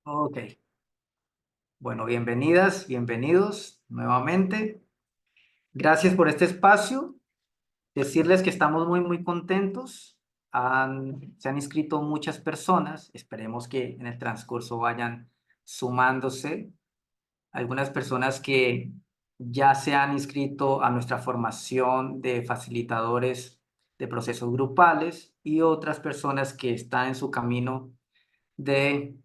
Ok, bueno, bienvenidas, bienvenidos nuevamente. Gracias por este espacio. Decirles que estamos muy contentos. Se han inscrito muchas personas. Esperemos que en el transcurso vayan sumándose. Algunas personas que ya se han inscrito a nuestra formación de facilitadores de procesos grupales y otras personas que están en su camino de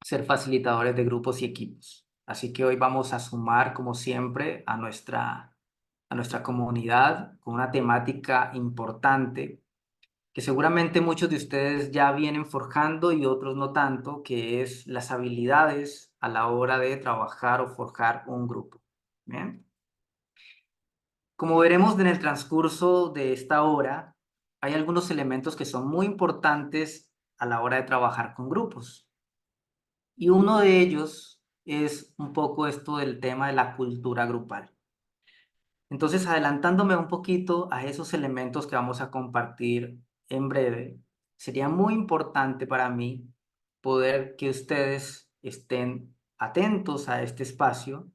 ser facilitadores de grupos y equipos. Así que hoy vamos a sumar, como siempre, a nuestra comunidad con una temática importante que seguramente muchos de ustedes ya vienen forjando y otros no tanto, que es las habilidades a la hora de trabajar o forjar un grupo. Bien. Como veremos en el transcurso de esta hora, hay algunos elementos que son muy importantes a la hora de trabajar con grupos. Y uno de ellos es un poco esto del tema de la cultura grupal. Entonces, adelantándome un poquito a esos elementos que vamos a compartir en breve, sería muy importante para mí poder que ustedes estén atentos a este espacio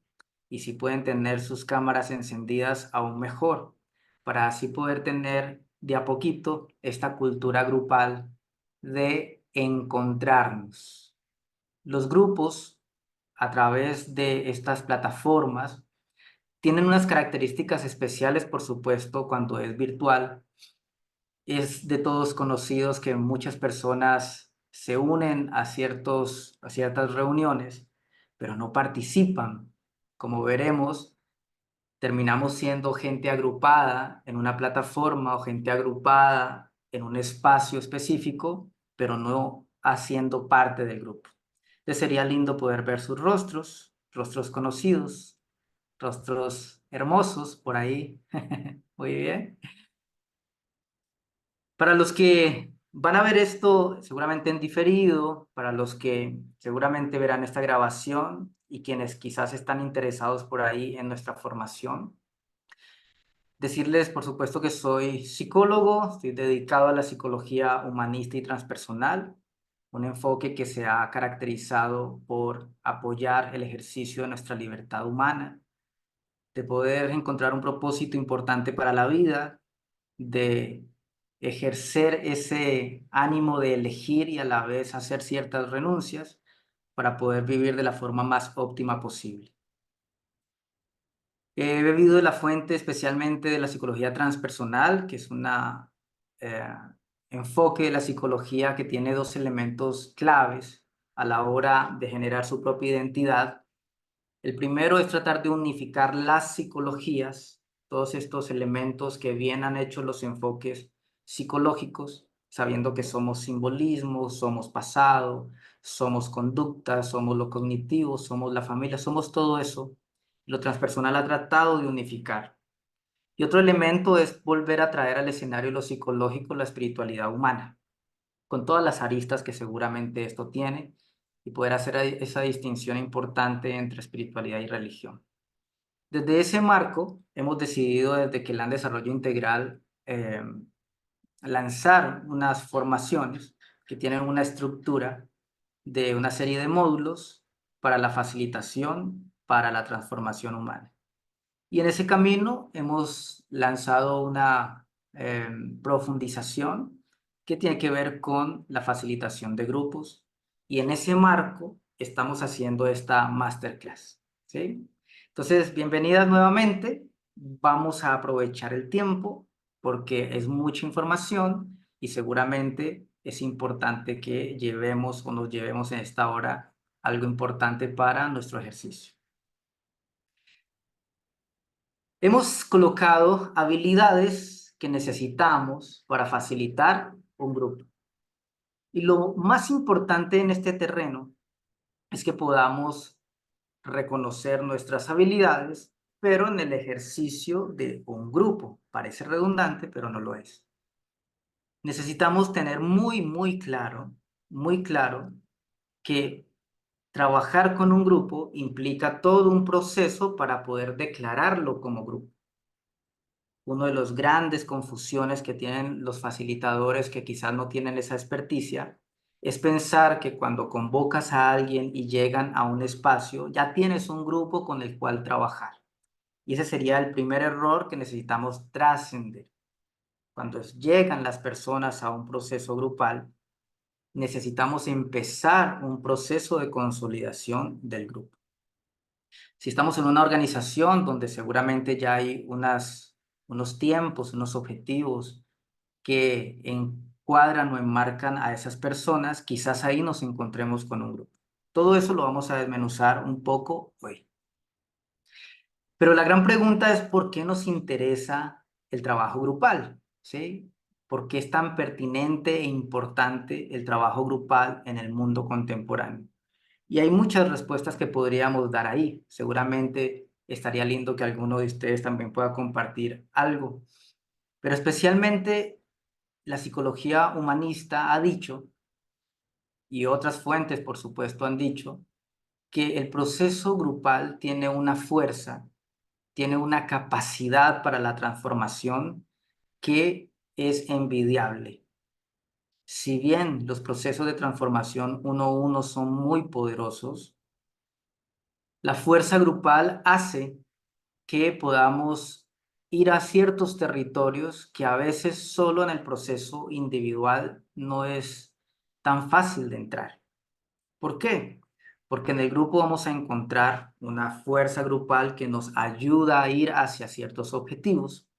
y si pueden tener sus cámaras encendidas aún mejor, para así poder tener de a poquito esta cultura grupal de encontrarnos. Los grupos, a través de estas plataformas, tienen unas características especiales, por supuesto, cuando es virtual. Es de todos conocidos que muchas personas se unen a ciertas reuniones, pero no participan. Como veremos, terminamos siendo gente agrupada en una plataforma o gente agrupada en un espacio específico, pero no haciendo parte del grupo. Entonces sería lindo poder ver sus rostros, rostros conocidos, rostros hermosos por ahí. Muy bien. Para los que van a ver esto seguramente en diferido, para los que seguramente verán esta grabación y quienes quizás están interesados por ahí en nuestra formación, decirles, por supuesto, que soy psicólogo, estoy dedicado a la psicología humanista y transpersonal, un enfoque que se ha caracterizado por apoyar el ejercicio de nuestra libertad humana, de poder encontrar un propósito importante para la vida, de ejercer ese ánimo de elegir y a la vez hacer ciertas renuncias para poder vivir de la forma más óptima posible. He bebido de la fuente especialmente de la psicología transpersonal, que es un enfoque de la psicología que tiene dos elementos claves a la hora de generar su propia identidad. El primero es tratar de unificar las psicologías, todos estos elementos que bien han hecho los enfoques psicológicos, sabiendo que somos simbolismo, somos pasado, somos conducta, somos lo cognitivo, somos la familia, somos todo eso. Lo transpersonal ha tratado de unificar. Y otro elemento es volver a traer al escenario lo psicológico, la espiritualidad humana, con todas las aristas que seguramente esto tiene y poder hacer esa distinción importante entre espiritualidad y religión. Desde ese marco, hemos decidido desde que el Desarrollo Integral lanzar unas formaciones que tienen una estructura de una serie de módulos para la facilitación, para la transformación humana. Y en ese camino hemos lanzado una profundización que tiene que ver con la facilitación de grupos y en ese marco estamos haciendo esta masterclass, ¿sí? Entonces, bienvenidas nuevamente. Vamos a aprovechar el tiempo porque es mucha información y seguramente es importante que llevemos o nos llevemos en esta hora algo importante para nuestro ejercicio. Hemos colocado habilidades que necesitamos para facilitar un grupo. Y lo más importante en este terreno es que podamos reconocer nuestras habilidades, pero en el ejercicio de un grupo. Parece redundante, pero no lo es. Necesitamos tener muy claro que trabajar con un grupo implica todo un proceso para poder declararlo como grupo. Uno de los grandes confusiones que tienen los facilitadores que quizás no tienen esa experticia es pensar que cuando convocas a alguien y llegan a un espacio, ya tienes un grupo con el cual trabajar. Y ese sería el primer error que necesitamos trascender. Cuando llegan las personas a un proceso grupal, necesitamos empezar un proceso de consolidación del grupo. Si estamos en una organización donde seguramente ya hay unos tiempos, unos objetivos que encuadran o enmarcan a esas personas, quizás ahí nos encontremos con un grupo. Todo eso lo vamos a desmenuzar un poco hoy. Pero la gran pregunta es ¿por qué nos interesa el trabajo grupal? ¿Sí? ¿Por qué es tan pertinente e importante el trabajo grupal en el mundo contemporáneo? Y hay muchas respuestas que podríamos dar ahí. Seguramente estaría lindo que alguno de ustedes también pueda compartir algo. Pero especialmente la psicología humanista ha dicho, y otras fuentes, por supuesto, han dicho, que el proceso grupal tiene una fuerza, tiene una capacidad para la transformación que es envidiable. Si bien los procesos de transformación uno a uno son muy poderosos, la fuerza grupal hace que podamos ir a ciertos territorios que a veces solo en el proceso individual no es tan fácil de entrar. ¿Por qué? Porque en el grupo vamos a encontrar una fuerza grupal que nos ayuda a ir hacia ciertos objetivos.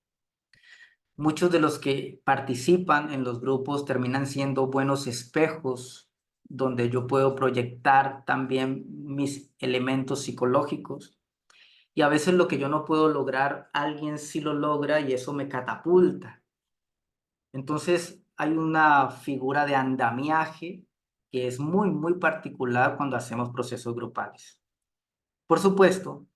Muchos de los que participan en los grupos terminan siendo buenos espejos donde yo puedo proyectar también mis elementos psicológicos. Y a veces lo que yo no puedo lograr, alguien sí lo logra y eso me catapulta. Entonces hay una figura de andamiaje que es muy, muy particular cuando hacemos procesos grupales. Por supuesto,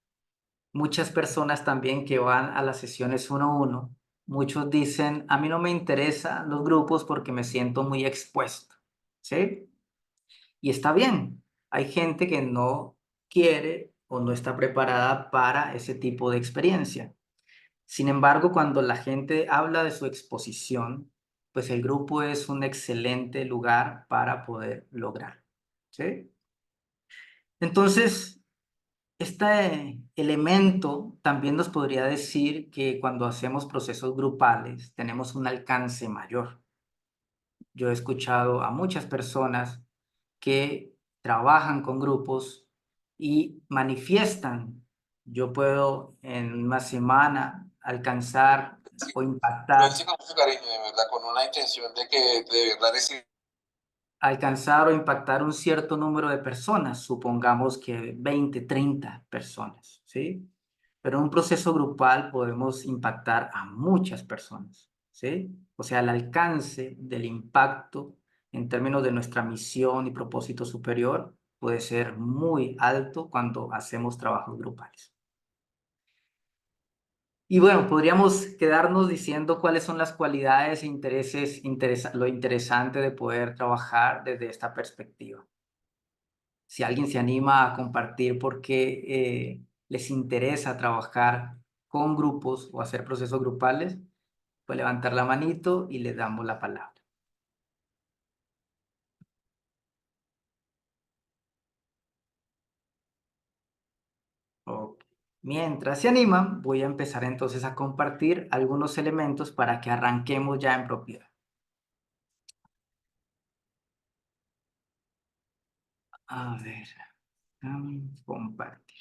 muchas personas también que van a las sesiones uno a uno, muchos dicen, a mí no me interesan los grupos porque me siento muy expuesto, ¿sí? Y está bien, hay gente que no quiere o no está preparada para ese tipo de experiencia. Sin embargo, cuando la gente habla de su exposición, pues el grupo es un excelente lugar para poder lograr, ¿sí? Entonces, este elemento también nos podría decir que cuando hacemos procesos grupales tenemos un alcance mayor. Yo he escuchado a muchas personas que trabajan con grupos y manifiestan. Yo puedo en una semana alcanzar Sí, o lo impactar hice con mucho cariño, de verdad, con una intención de que de verdad decir. alcanzar o impactar un cierto número de personas, supongamos que 20, 30 personas, ¿sí? Pero en un proceso grupal podemos impactar a muchas personas, ¿sí? O sea, el alcance del impacto en términos de nuestra misión y propósito superior puede ser muy alto cuando hacemos trabajos grupales. Y bueno, podríamos quedarnos diciendo cuáles son las cualidades e intereses, lo interesante de poder trabajar desde esta perspectiva. Si alguien se anima a compartir por qué les interesa trabajar con grupos o hacer procesos grupales, puede levantar la manito y le damos la palabra. Ok. Mientras se animan, voy a empezar entonces a compartir algunos elementos para que arranquemos ya en propiedad. A ver, compartir.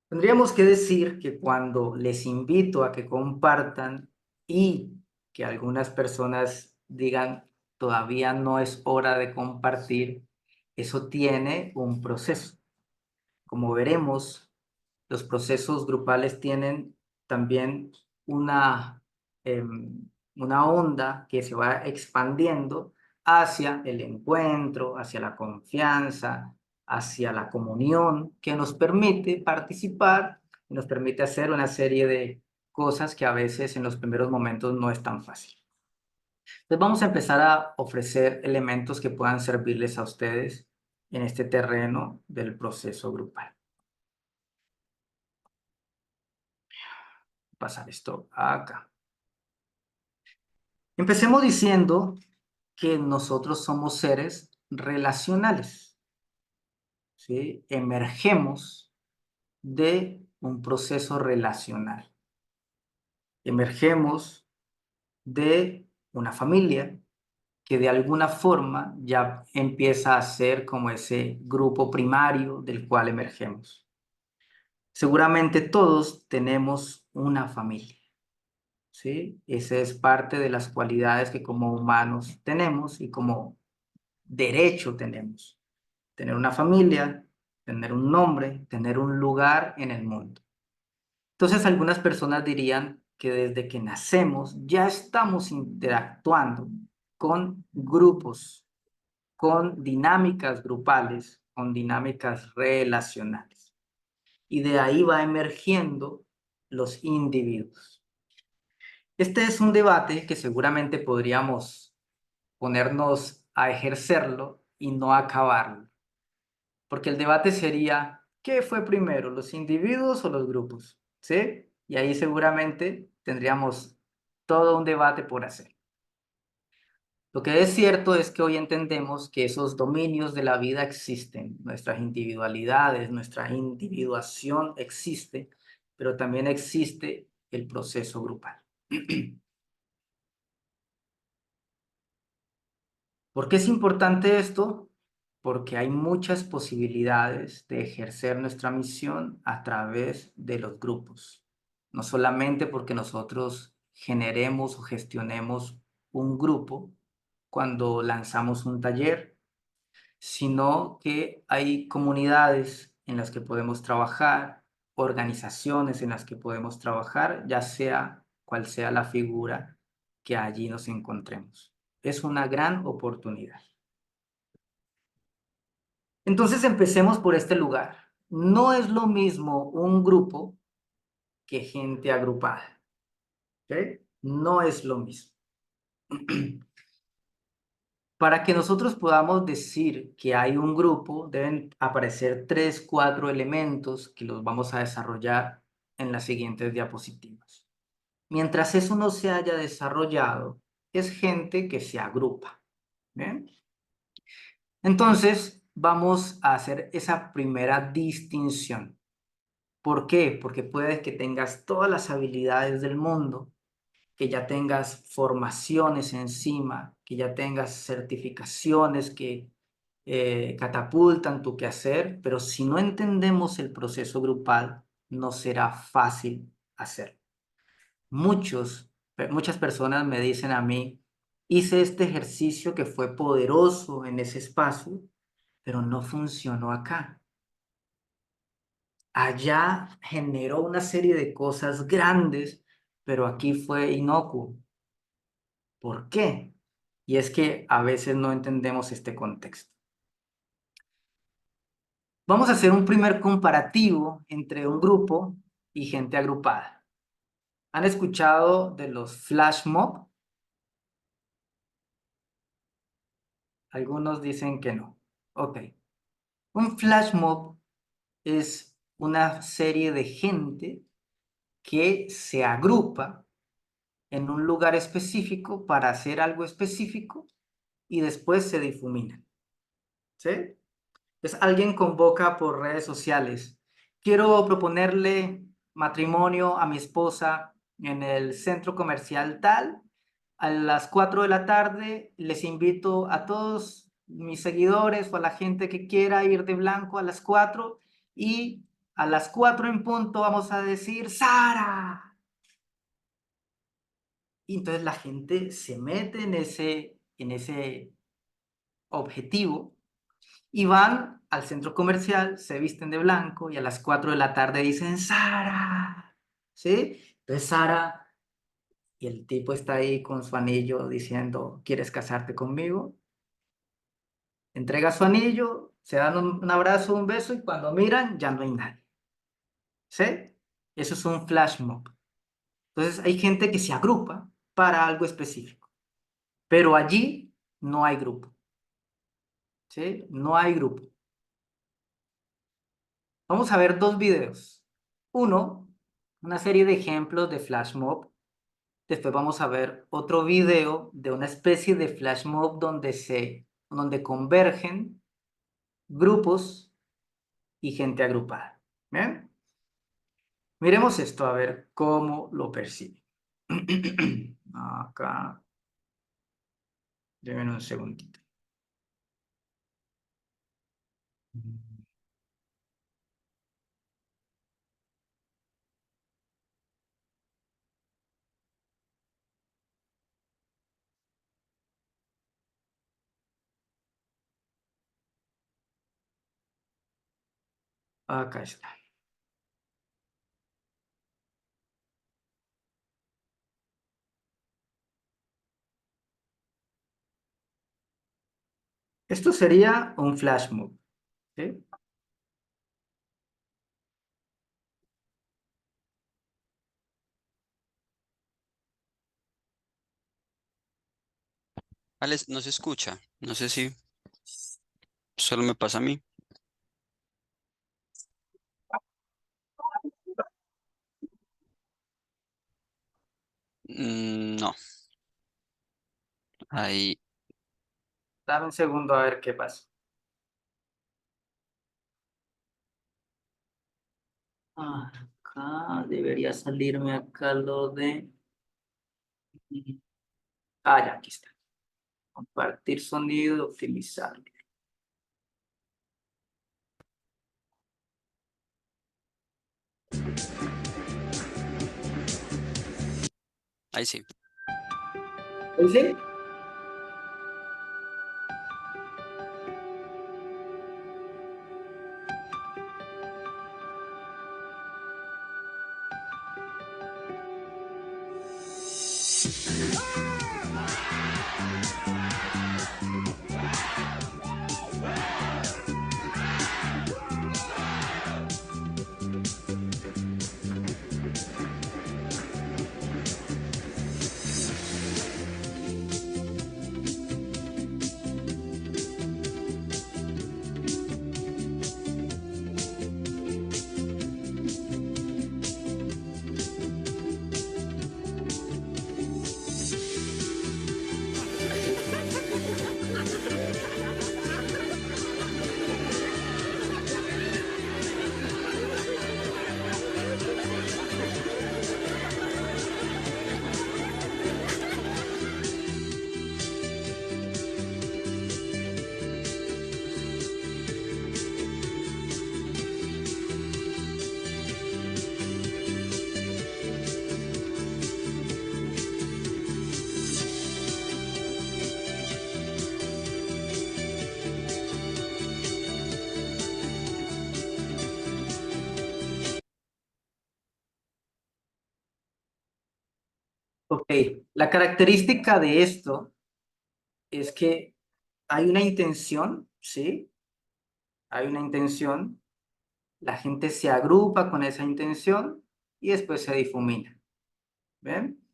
Tendríamos que decir que cuando les invito a que compartan y que algunas personas digan todavía no es hora de compartir, eso tiene un proceso. Como veremos, los procesos grupales tienen también una, una onda que se va expandiendo hacia el encuentro, hacia la confianza, hacia la comunión, que nos permite participar y nos permite hacer una serie de cosas que a veces en los primeros momentos no es tan fácil. Entonces vamos a empezar a ofrecer elementos que puedan servirles a ustedes en este terreno del proceso grupal. Pasar esto acá. Empecemos diciendo que nosotros somos seres relacionales, ¿sí? Emergemos de un proceso relacional. Emergemos de una familia que de alguna forma ya empieza a ser como ese grupo primario del cual emergemos. Seguramente todos tenemos una familia, ¿sí? Esa es parte de las cualidades que como humanos tenemos y como derecho tenemos. Tener una familia, tener un nombre, tener un lugar en el mundo. Entonces, algunas personas dirían que desde que nacemos ya estamos interactuando con grupos, con dinámicas grupales, con dinámicas relacionales. Y de ahí va emergiendo los individuos. Este es un debate que seguramente podríamos ponernos a ejercerlo y no acabarlo. Porque el debate sería, ¿qué fue primero, los individuos o los grupos? ¿Sí? Y ahí seguramente tendríamos todo un debate por hacer. Lo que es cierto es que hoy entendemos que esos dominios de la vida existen, nuestras individualidades, nuestra individuación existe, pero también existe el proceso grupal. ¿Por qué es importante esto? Porque hay muchas posibilidades de ejercer nuestra misión a través de los grupos. No solamente porque nosotros generemos o gestionemos un grupo cuando lanzamos un taller, sino que hay comunidades en las que podemos trabajar, organizaciones en las que podemos trabajar, ya sea cual sea la figura que allí nos encontremos. Es una gran oportunidad. Entonces empecemos por este lugar. No es lo mismo un grupo que gente agrupada. ¿Ok? No es lo mismo. Para que nosotros podamos decir que hay un grupo, deben aparecer 3, 4 elementos que los vamos a desarrollar en las siguientes diapositivas. Mientras eso no se haya desarrollado, es gente que se agrupa. ¿Bien? Entonces, vamos a hacer esa primera distinción. ¿Por qué? Porque puede que tengas todas las habilidades del mundo, que ya tengas formaciones encima, que ya tengas certificaciones que catapultan tu quehacer, pero si no entendemos el proceso grupal, no será fácil hacerlo. Muchas personas me dicen a mí, hice este ejercicio que fue poderoso en ese espacio, pero no funcionó acá. Allá generó una serie de cosas grandes, pero aquí fue inocuo. ¿Por qué? Y es que a veces no entendemos este contexto. Vamos a hacer un primer comparativo entre un grupo y gente agrupada. ¿Han escuchado de los flash mob? Algunos dicen que no. Ok. Un flash mob es una serie de gente que se agrupa en un lugar específico para hacer algo específico y después se difuminan. ¿Sí? Entonces alguien convoca por redes sociales. Quiero proponerle matrimonio a mi esposa en el centro comercial tal. A las 4 de la tarde les invito a todos mis seguidores o a la gente que quiera ir de blanco a las 4 y a las 4 en punto vamos a decir Sara. Y entonces la gente se mete en ese objetivo y van al centro comercial, se visten de blanco y a las 4 de la tarde dicen Sara. ¿Sí? Entonces Sara y el tipo está ahí con su anillo diciendo, ¿quieres casarte conmigo? Entrega su anillo, se dan un abrazo, un beso y cuando miran ya no hay nadie. ¿Sí? Eso es un flash mob. Entonces hay gente que se agrupa para algo específico, pero allí no hay grupo. ¿Sí? No hay grupo. Vamos a ver dos videos. Uno, una serie de ejemplos de flash mob Después vamos a ver otro video de una especie de flash mob donde convergen grupos y gente agrupada. ¿Bien? Miremos esto a ver cómo lo percibe. Acá, denme un segundito. Acá está. Esto sería un flash mob. ¿Sí? Alex, no se escucha. No sé si solo me pasa a mí. No, ahí. Dame un segundo a ver qué pasa. Acá debería salirme acá lo de... Ya, aquí está. Compartir sonido, optimizar. Ahí sí. ¿Sí? Ok, la característica de esto es que hay una intención, ¿sí? Hay una intención, la gente se agrupa con esa intención y después se difumina, ¿ven?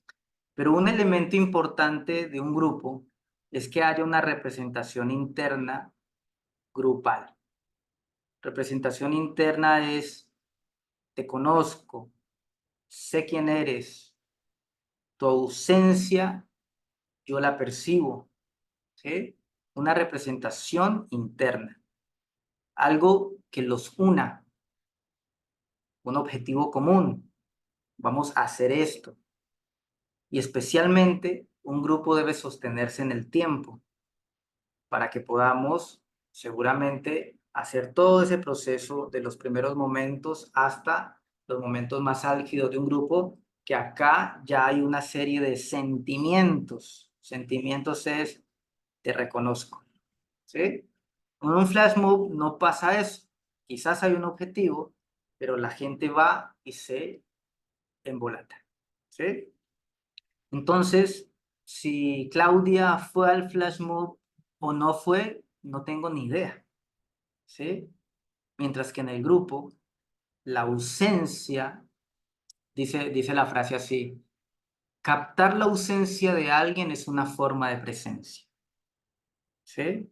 Pero un elemento importante de un grupo es que haya una representación interna grupal. Representación interna es, te conozco, sé quién eres, tu ausencia yo la percibo, ¿sí? Una representación interna, algo que los una, un objetivo común. Vamos a hacer esto. Y especialmente un grupo debe sostenerse en el tiempo para que podamos seguramente hacer todo ese proceso de los primeros momentos hasta los momentos más álgidos de un grupo, que acá ya hay una serie de sentimientos. Sentimientos es, te reconozco, ¿sí? Con un flash mob no pasa eso. Quizás hay un objetivo, pero la gente va y se embolata, ¿sí? Entonces, si Claudia fue al flash mob o no fue, no tengo ni idea, ¿sí? Mientras que en el grupo, la ausencia, dice la frase así, captar la ausencia de alguien es una forma de presencia, ¿sí?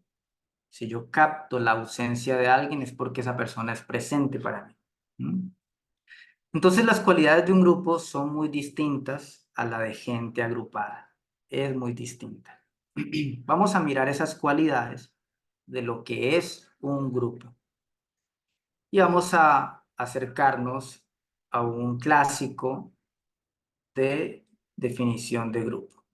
Si yo capto la ausencia de alguien es porque esa persona es presente para mí. ¿Mm? Entonces las cualidades de un grupo son muy distintas a la de gente agrupada. Es muy distinta. Vamos a mirar esas cualidades de lo que es un grupo. Y vamos a acercarnos a un clásico de definición de grupo.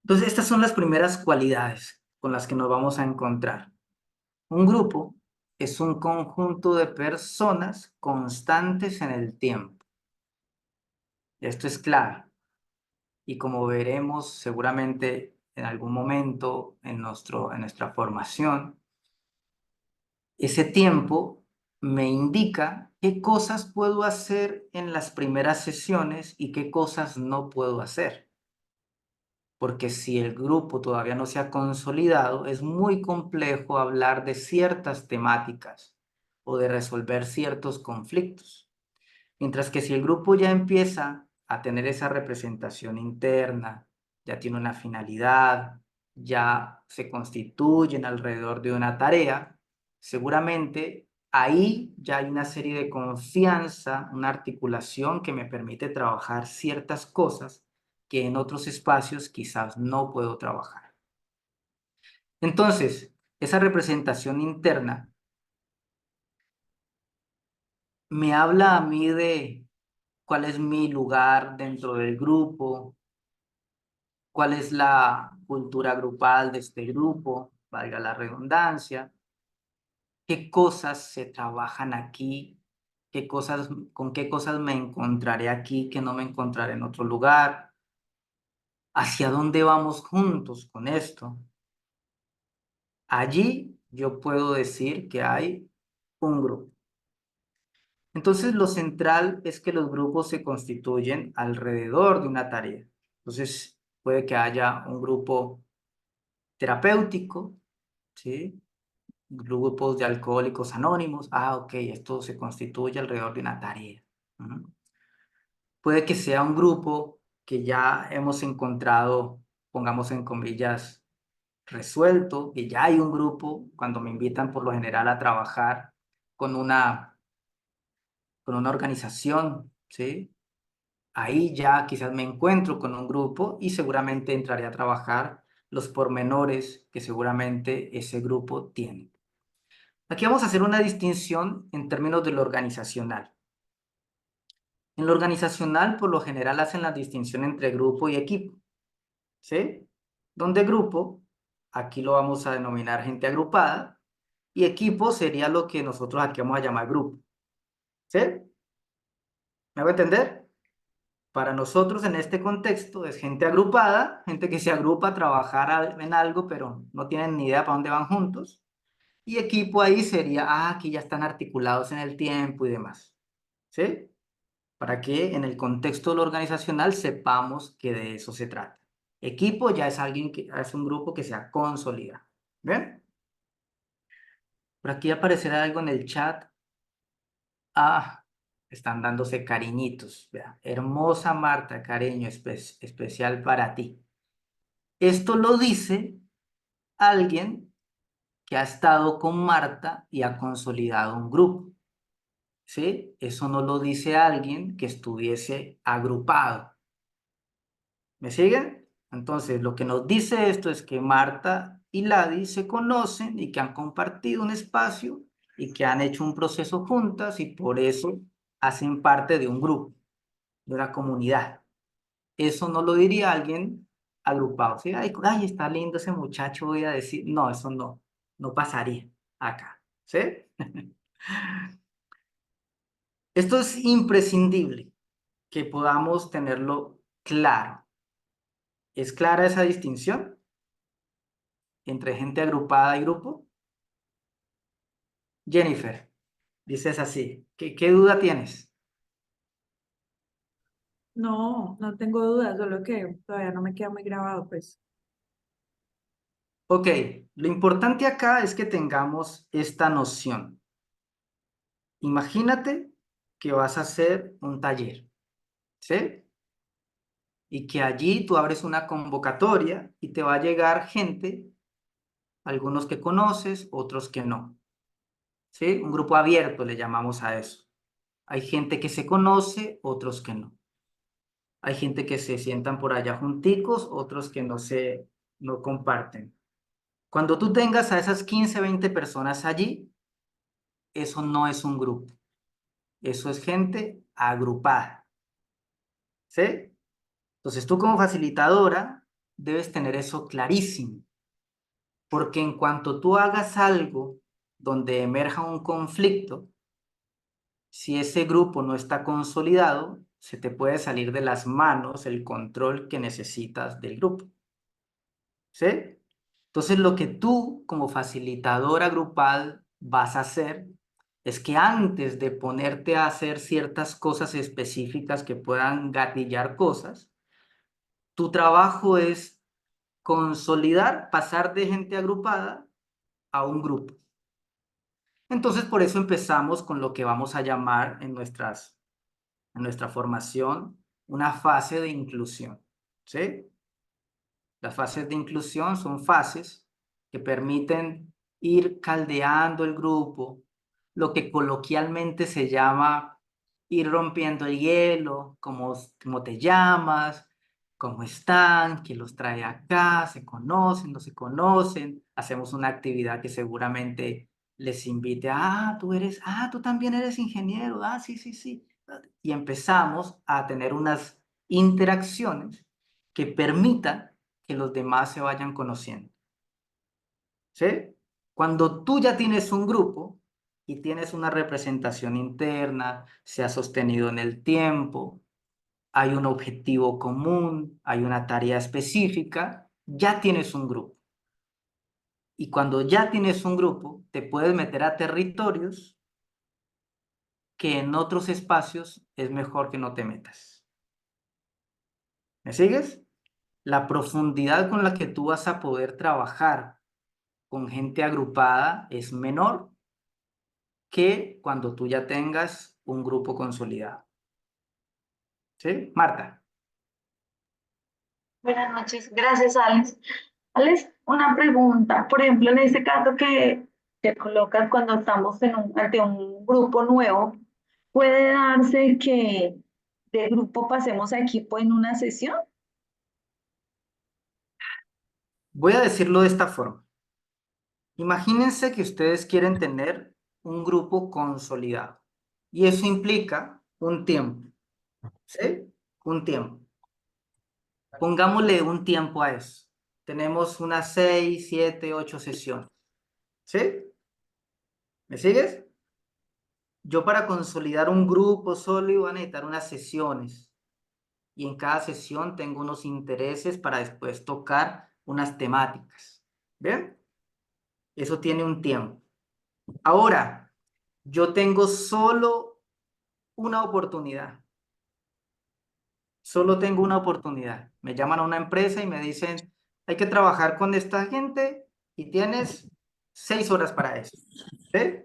Entonces, estas son las primeras cualidades con las que nos vamos a encontrar. Un grupo es un conjunto de personas constantes en el tiempo. Esto es clave. Y como veremos seguramente en algún momento en nuestra formación, ese tiempo me indica qué cosas puedo hacer en las primeras sesiones y qué cosas no puedo hacer. Porque si el grupo todavía no se ha consolidado, es muy complejo hablar de ciertas temáticas o de resolver ciertos conflictos. Mientras que si el grupo ya empieza a tener esa representación interna, ya tiene una finalidad, ya se constituyen alrededor de una tarea, seguramente ahí ya hay una serie de confianza, una articulación que me permite trabajar ciertas cosas que en otros espacios quizás no puedo trabajar. Entonces, esa representación interna me habla a mí de cuál es mi lugar dentro del grupo, cuál es la cultura grupal de este grupo, valga la redundancia, qué cosas se trabajan aquí, con qué cosas me encontraré aquí que no me encontraré en otro lugar, hacia dónde vamos juntos con esto. Allí yo puedo decir que hay un grupo. Entonces, lo central es que los grupos se constituyen alrededor de una tarea. Entonces, puede que haya un grupo terapéutico, ¿sí? Grupos de alcohólicos anónimos. Ah, ok, esto se constituye alrededor de una tarea. Ujú. Puede que sea un grupo que ya hemos encontrado, pongamos en comillas, resuelto, que ya hay un grupo, cuando me invitan por lo general a trabajar con una organización, ¿sí? Ahí ya quizás me encuentro con un grupo y seguramente entraré a trabajar los pormenores que seguramente ese grupo tiene. Aquí vamos a hacer una distinción en términos de lo organizacional. En lo organizacional, por lo general, hacen la distinción entre grupo y equipo, ¿sí? Donde grupo, aquí lo vamos a denominar gente agrupada, y equipo sería lo que nosotros aquí vamos a llamar grupo, ¿sí? ¿Me hago entender? Para nosotros en este contexto es gente agrupada, gente que se agrupa a trabajar en algo, pero no tienen ni idea para dónde van juntos. Y equipo ahí sería, aquí ya están articulados en el tiempo y demás. ¿Sí? Para que en el contexto de lo organizacional sepamos que de eso se trata. Equipo ya es alguien que es un grupo que se ha consolidado. ¿Ven? Por aquí aparecerá algo en el chat. Están dándose cariñitos. Vea. Hermosa Marta, cariño especial para ti. Esto lo dice alguien que ha estado con Marta y ha consolidado un grupo. ¿Sí? Eso no lo dice alguien que estuviese agrupado. ¿Me siguen? Entonces, lo que nos dice esto es que Marta y Ladi se conocen y que han compartido un espacio y que han hecho un proceso juntas y por eso hacen parte de un grupo, de una comunidad. Eso no lo diría alguien agrupado. ¿Sí? Ay, está lindo ese muchacho, voy a decir. No, eso no pasaría acá. ¿Sí? Esto es imprescindible que podamos tenerlo claro. ¿Es clara esa distinción entre gente agrupada y grupo? Jennifer, dices así. ¿Qué duda tienes? No, no tengo dudas, solo que todavía no me queda muy grabado, pues. Ok, lo importante acá es que tengamos esta noción. Imagínate que vas a hacer un taller, ¿sí? Y que allí tú abres una convocatoria y te va a llegar gente, algunos que conoces, otros que no, ¿sí? Un grupo abierto le llamamos a eso. Hay gente que se conoce, otros que no. Hay gente que se sientan por allá junticos, otros que no comparten. Cuando tú tengas a esas 15, 20 personas allí, eso no es un grupo. Eso es gente agrupada. ¿Sí? Entonces tú como facilitadora debes tener eso clarísimo, porque en cuanto tú hagas algo donde emerja un conflicto, si ese grupo no está consolidado, se te puede salir de las manos el control que necesitas del grupo. ¿Sí? Entonces lo que tú como facilitadora grupal vas a hacer es que antes de ponerte a hacer ciertas cosas específicas que puedan gatillar cosas, tu trabajo es consolidar, pasar de gente agrupada a un grupo. Entonces, por eso empezamos con lo que vamos a llamar en nuestra formación una fase de inclusión. ¿Sí? Las fases de inclusión son fases que permiten ir caldeando el grupo, lo que coloquialmente se llama ir rompiendo el hielo, cómo te llamas, cómo están, quién los trae acá, se conocen, no se conocen, hacemos una actividad que seguramente les invite, tú también eres ingeniero, sí, sí, sí. Y empezamos a tener unas interacciones que permitan que los demás se vayan conociendo. ¿Sí? Cuando tú ya tienes un grupo y tienes una representación interna, se ha sostenido en el tiempo, hay un objetivo común, hay una tarea específica, ya tienes un grupo. Y cuando ya tienes un grupo, te puedes meter a territorios que en otros espacios es mejor que no te metas. ¿Me sigues? La profundidad con la que tú vas a poder trabajar con gente agrupada es menor que cuando tú ya tengas un grupo consolidado. ¿Sí? Marta. Buenas noches, gracias Alex. Alex, una pregunta. Por ejemplo, en este caso que colocas cuando estamos ante un grupo nuevo, ¿puede darse que de grupo pasemos a equipo en una sesión? Voy a decirlo de esta forma. Imagínense que ustedes quieren tener un grupo consolidado y eso implica un tiempo. ¿Sí? Un tiempo. Pongámosle un tiempo a eso. Tenemos unas 6, 7, 8 sesiones. ¿Sí? ¿Me sigues? Yo para consolidar un grupo sólido voy a necesitar unas sesiones y en cada sesión tengo unos intereses para después tocar unas temáticas. ¿Bien? Eso tiene un tiempo. Ahora, yo tengo solo una oportunidad. Solo tengo una oportunidad. Me llaman a una empresa y me dicen, hay que trabajar con esta gente y tienes 6 horas para eso. ¿Sí?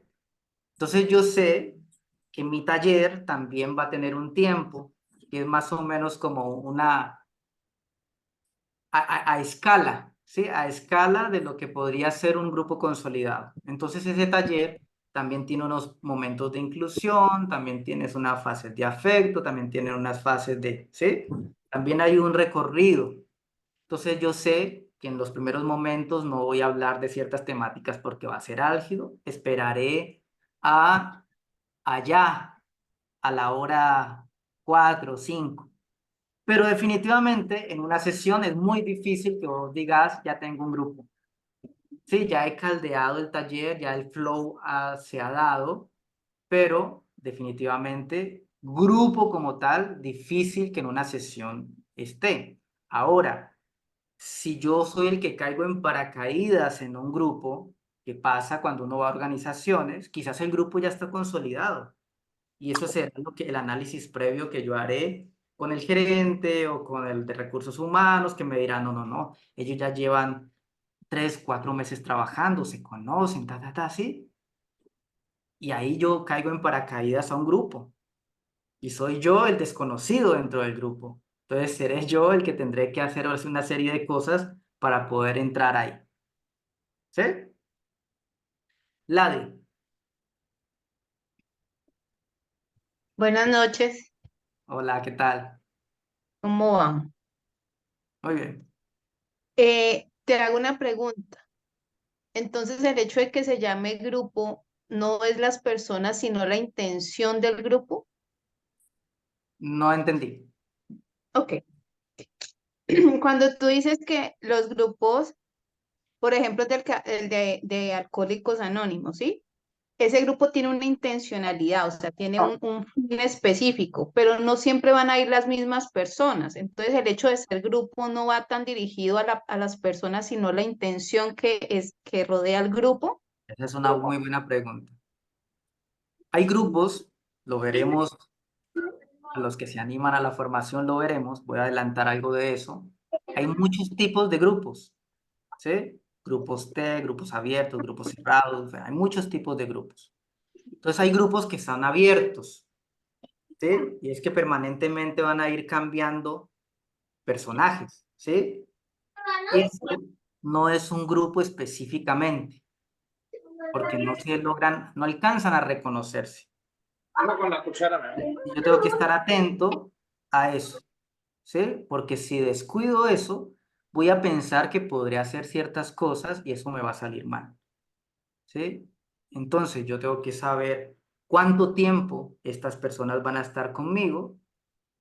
Entonces yo sé que mi taller también va a tener un tiempo, que es más o menos como a escala, ¿sí? A escala de lo que podría ser un grupo consolidado. Entonces ese taller también tiene unos momentos de inclusión, también tienes unas fases de afecto, también tiene unas fases de, ¿sí? También hay un recorrido. Entonces yo sé que en los primeros momentos no voy a hablar de ciertas temáticas porque va a ser álgido. Esperaré a allá, a la hora 4 o 5. Pero definitivamente en una sesión es muy difícil que vos digas, ya tengo un grupo. Sí, ya he caldeado el taller, ya el flow se ha dado, pero definitivamente grupo como tal, difícil que en una sesión esté. Ahora, si yo soy el que caigo en paracaídas en un grupo, ¿qué pasa cuando uno va a organizaciones? Quizás el grupo ya está consolidado y eso será el análisis previo que yo haré con el gerente o con el de recursos humanos que me dirán, no, no, no, ellos ya llevan 3, 4 meses trabajando, se conocen, ¿sí? Y ahí yo caigo en paracaídas a un grupo y soy yo el desconocido dentro del grupo. Entonces seré yo el que tendré que hacer una serie de cosas para poder entrar ahí. ¿Sí? Ladi. Buenas noches, Hola, ¿qué tal? ¿cómo van? Muy bien. Te hago una pregunta. Entonces, el hecho de que se llame grupo no es las personas, sino la intención del grupo. No entendí. Ok. Cuando tú dices que los grupos, por ejemplo, el de Alcohólicos Anónimos, ¿sí? Ese grupo tiene una intencionalidad, o sea, tiene un fin específico, pero no siempre van a ir las mismas personas. Entonces, el hecho de ser grupo no va tan dirigido a las personas, sino la intención que rodea al grupo. Esa es una muy buena pregunta. Hay grupos, lo veremos, a los que se animan a la formación lo veremos, voy a adelantar algo de eso. Hay muchos tipos de grupos, ¿sí? Grupos T, grupos abiertos, grupos cerrados, hay muchos tipos de grupos. Entonces hay grupos que están abiertos, ¿sí? Y es que permanentemente van a ir cambiando personajes, ¿sí? Esto no es un grupo específicamente, porque no se logran, no alcanzan a reconocerse. Con la cuchara, Y yo tengo que estar atento a eso, ¿sí? Porque si descuido eso, voy a pensar que podría hacer ciertas cosas y eso me va a salir mal, ¿sí? Entonces yo tengo que saber cuánto tiempo estas personas van a estar conmigo,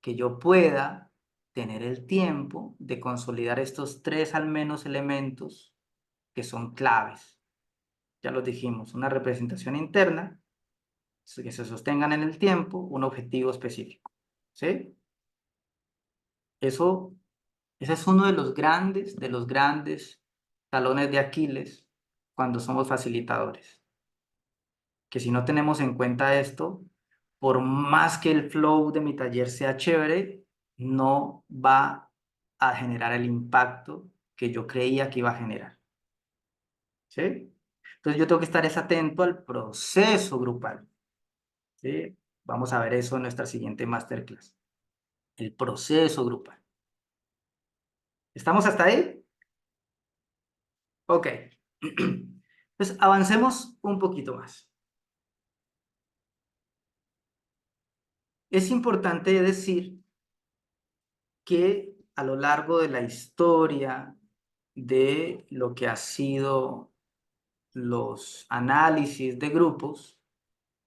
que yo pueda tener el tiempo de consolidar estos tres al menos elementos que son claves. Ya los dijimos, una representación interna, que se sostengan en el tiempo, un objetivo específico, ¿sí? Eso, ese es uno de los grandes talones de Aquiles cuando somos facilitadores. Que si no tenemos en cuenta esto, por más que el flow de mi taller sea chévere, no va a generar el impacto que yo creía que iba a generar, ¿sí? Entonces yo tengo que estar es atento al proceso grupal, ¿sí? Vamos a ver eso en nuestra siguiente masterclass, el proceso grupal. ¿Estamos hasta ahí? Ok. Pues avancemos un poquito más. Es importante decir que a lo largo de la historia de lo que ha sido los análisis de grupos,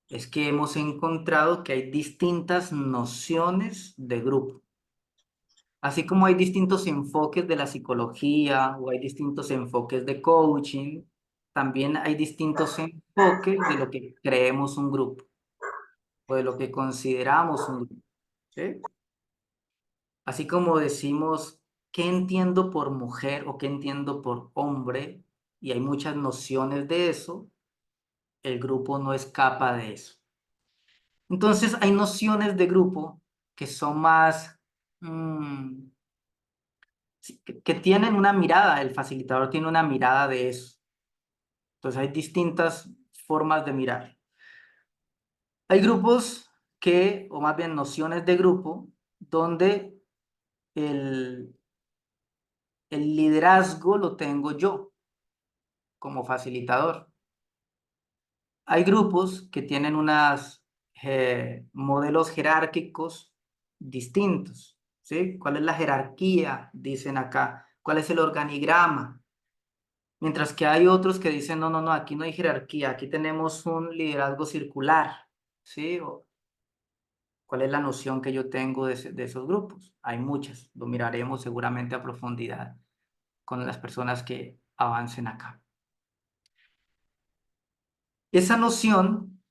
es que hemos encontrado que hay distintas nociones de grupo. Así como hay distintos enfoques de la psicología o hay distintos enfoques de coaching, también hay distintos enfoques de lo que creemos un grupo o de lo que consideramos un grupo, ¿sí? Así como decimos, ¿qué entiendo por mujer o qué entiendo por hombre? Y hay muchas nociones de eso, el grupo no escapa de eso. Entonces hay nociones de grupo que son más, sí, que tienen una mirada, el facilitador tiene una mirada de eso. Entonces hay distintas formas de mirar. Hay grupos que, o más bien nociones de grupo, donde el, el liderazgo lo tengo yo como facilitador. Hay grupos que tienen unos modelos jerárquicos distintos, ¿sí? ¿Cuál es la jerarquía? Dicen acá. ¿Cuál es el organigrama? Mientras que hay otros que dicen, no, no, no, aquí no hay jerarquía, aquí tenemos un liderazgo circular, ¿sí? ¿Cuál es la noción que yo tengo de esos grupos? Hay muchas, lo miraremos seguramente a profundidad con las personas que avancen acá. Esa noción,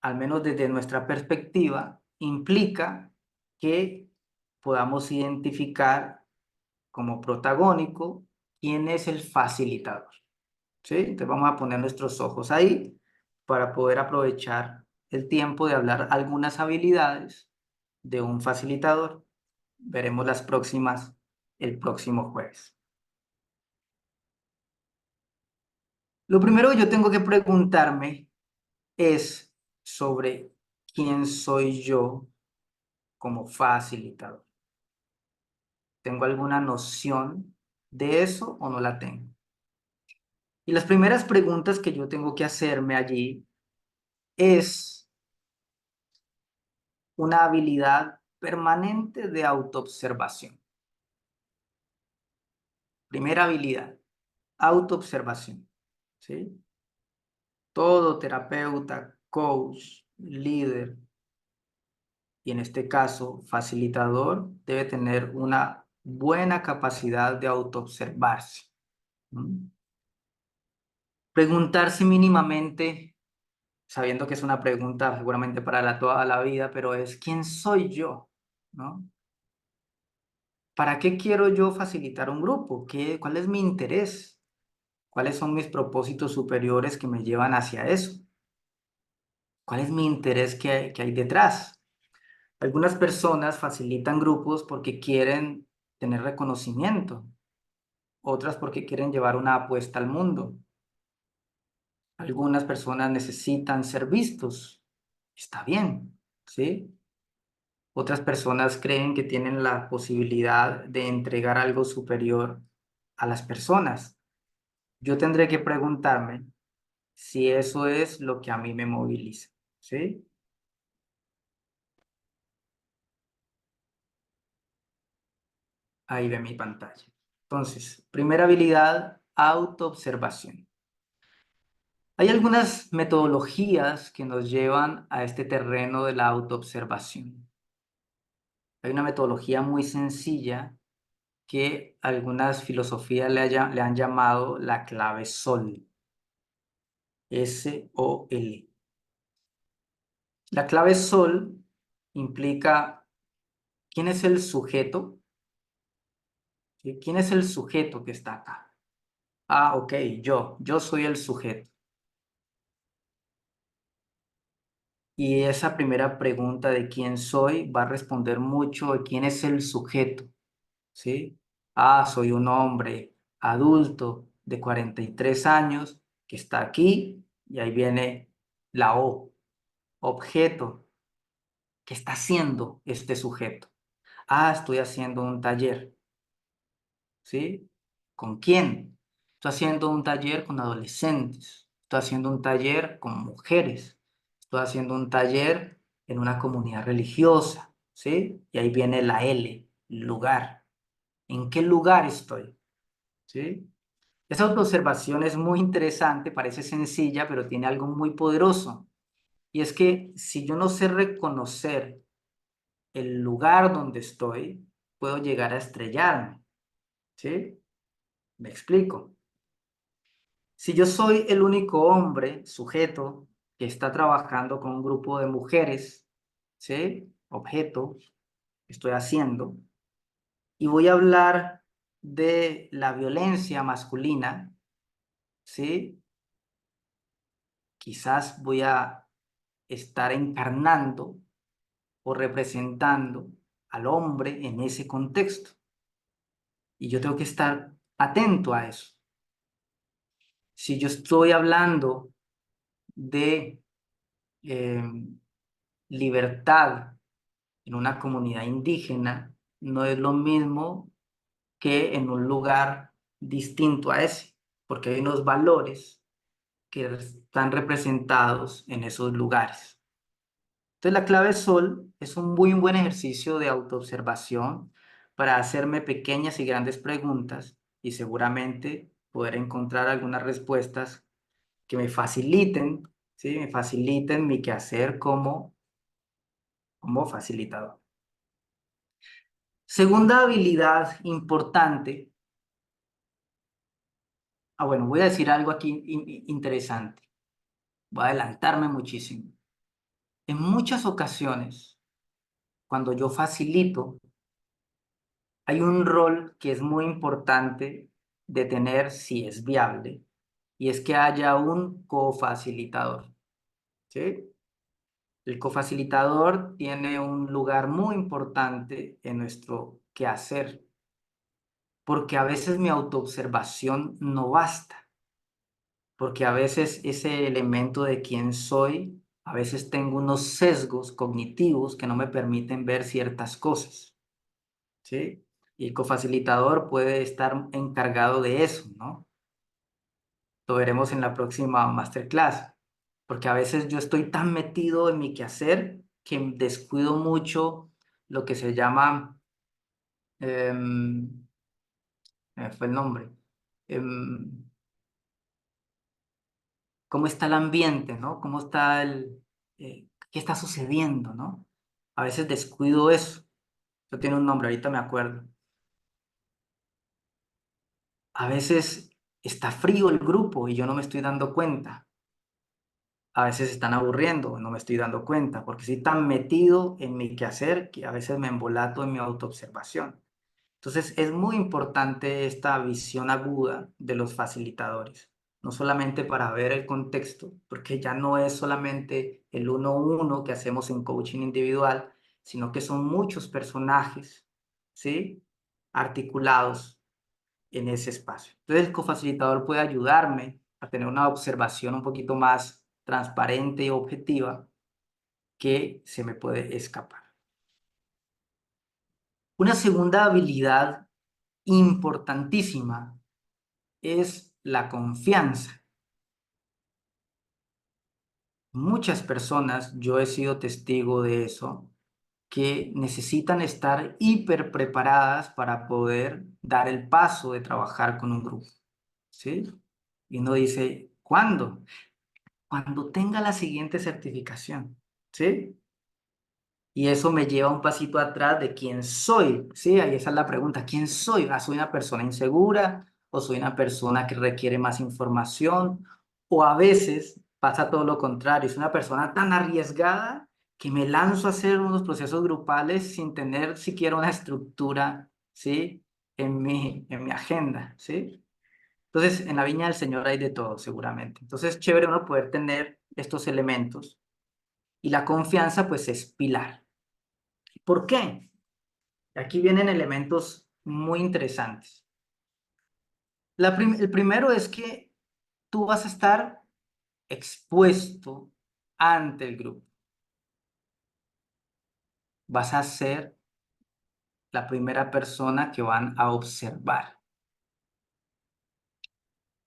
al menos desde nuestra perspectiva, implica que podamos identificar como protagónico quién es el facilitador, ¿sí? Entonces vamos a poner nuestros ojos ahí para poder aprovechar el tiempo de hablar algunas habilidades de un facilitador. Veremos las próximas el próximo jueves. Lo primero que yo tengo que preguntarme es sobre quién soy yo como facilitador. ¿Tengo alguna noción de eso o no la tengo? Y las primeras preguntas que yo tengo que hacerme allí es, una habilidad permanente de autoobservación. Primera habilidad, autoobservación, ¿sí? Todo terapeuta, coach, líder, y en este caso facilitador, debe tener una buena capacidad de autoobservarse. Preguntarse mínimamente, sabiendo que es una pregunta seguramente para toda la vida, pero es ¿quién soy yo? ¿No? ¿Para qué quiero yo facilitar un grupo? ¿Cuál es mi interés? ¿Cuáles son mis propósitos superiores que me llevan hacia eso? ¿Cuál es mi interés que hay detrás? Algunas personas facilitan grupos porque quieren tener reconocimiento, otras porque quieren llevar una apuesta al mundo. Algunas personas necesitan ser vistos. Está bien, ¿sí? Otras personas creen que tienen la posibilidad de entregar algo superior a las personas. Yo tendré que preguntarme si eso es lo que a mí me moviliza, ¿sí? Ahí ve mi pantalla. Entonces, primera habilidad, autoobservación. Hay algunas metodologías que nos llevan a este terreno de la autoobservación. Hay una metodología muy sencilla que algunas filosofías le han llamado la clave SOL. SOL. La clave SOL implica quién es el sujeto. ¿Sí? ¿Quién es el sujeto que está acá? Ah, ok, yo soy el sujeto. Y esa primera pregunta de quién soy va a responder mucho de quién es el sujeto, ¿sí? Ah, soy un hombre adulto de 43 años que está aquí y ahí viene la O, objeto. ¿Qué está haciendo este sujeto? Ah, estoy haciendo un taller, ¿sí? ¿Con quién? Estoy haciendo un taller con adolescentes, estoy haciendo un taller con mujeres, estoy haciendo un taller en una comunidad religiosa, ¿sí? Y ahí viene la L, lugar. ¿En qué lugar estoy? ¿Sí? Esa autoobservación es muy interesante, parece sencilla, pero tiene algo muy poderoso. Y es que si yo no sé reconocer el lugar donde estoy, puedo llegar a estrellarme, ¿sí? Me explico. Si yo soy el único hombre, sujeto, que está trabajando con un grupo de mujeres, ¿sí? Objeto, estoy haciendo, y voy a hablar de la violencia masculina, ¿sí? Quizás voy a estar encarnando o representando al hombre en ese contexto. Y yo tengo que estar atento a eso. Si yo estoy hablando de eh, libertad en una comunidad indígena, no es lo mismo que en un lugar distinto a ese, porque hay unos valores que están representados en esos lugares. Entonces, la clave Sol es un muy buen ejercicio de autoobservación para hacerme pequeñas y grandes preguntas y seguramente poder encontrar algunas respuestas que me faciliten, ¿sí? Me faciliten mi quehacer como facilitador. Segunda habilidad importante. Bueno, voy a decir algo aquí interesante. Voy a adelantarme muchísimo. En muchas ocasiones, cuando yo facilito, hay un rol que es muy importante de tener si es viable, y es que haya un cofacilitador, ¿sí? El cofacilitador tiene un lugar muy importante en nuestro quehacer, porque a veces mi autoobservación no basta, porque a veces ese elemento de quién soy, a veces tengo unos sesgos cognitivos que no me permiten ver ciertas cosas, ¿sí? Y el cofacilitador puede estar encargado de eso, ¿no? Lo veremos en la próxima masterclass, porque a veces yo estoy tan metido en mi quehacer que descuido mucho lo que se llama, fue el nombre, em, cómo está el ambiente, ¿no? Cómo está qué está sucediendo, ¿no? A veces descuido eso. Eso tiene un nombre, ahorita me acuerdo. A veces está frío el grupo y yo no me estoy dando cuenta. A veces se están aburriendo, no me estoy dando cuenta, porque estoy tan metido en mi quehacer que a veces me embolato en mi autoobservación. Entonces, es muy importante esta visión aguda de los facilitadores, no solamente para ver el contexto, porque ya no es solamente el uno a uno que hacemos en coaching individual, sino que son muchos personajes, ¿sí? Articulados en ese espacio. Entonces, el cofacilitador puede ayudarme a tener una observación un poquito más transparente y objetiva que se me puede escapar. Una segunda habilidad importantísima es la confianza. Muchas personas, yo he sido testigo de eso, que necesitan estar hiper preparadas para poder dar el paso de trabajar con un grupo, ¿sí? Y uno dice, ¿cuándo? Cuando tenga la siguiente certificación, ¿sí? Y eso me lleva un pasito atrás de quién soy, ¿sí? Ahí esa es la pregunta, ¿quién soy? Ah, ¿soy una persona insegura o soy una persona que requiere más información? O a veces pasa todo lo contrario, es una persona tan arriesgada que me lanzo a hacer unos procesos grupales sin tener siquiera una estructura, ¿sí? En mi agenda, ¿sí? Entonces, en la viña del Señor hay de todo, seguramente. Entonces, es chévere uno poder tener estos elementos y la confianza, pues, es pilar. ¿Por qué? Aquí vienen elementos muy interesantes. El primero es que tú vas a estar expuesto ante el grupo. Vas a ser la primera persona que van a observar.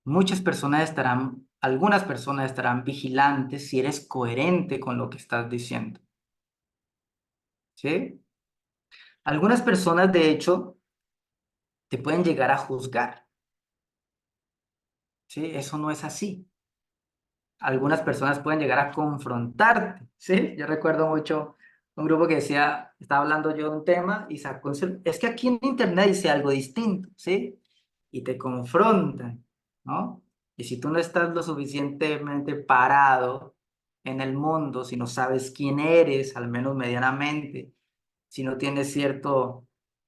Algunas personas estarán vigilantes si eres coherente con lo que estás diciendo. ¿Sí? Algunas personas, de hecho, te pueden llegar a juzgar. ¿Sí? Eso no es así. Algunas personas pueden llegar a confrontarte, ¿sí? Yo recuerdo mucho un grupo que decía, estaba hablando yo de un tema y sacó, es que aquí en internet dice algo distinto, ¿sí? Y te confrontan, ¿no? Y si tú no estás lo suficientemente parado en el mundo, si no sabes quién eres, al menos medianamente, si no tienes cierta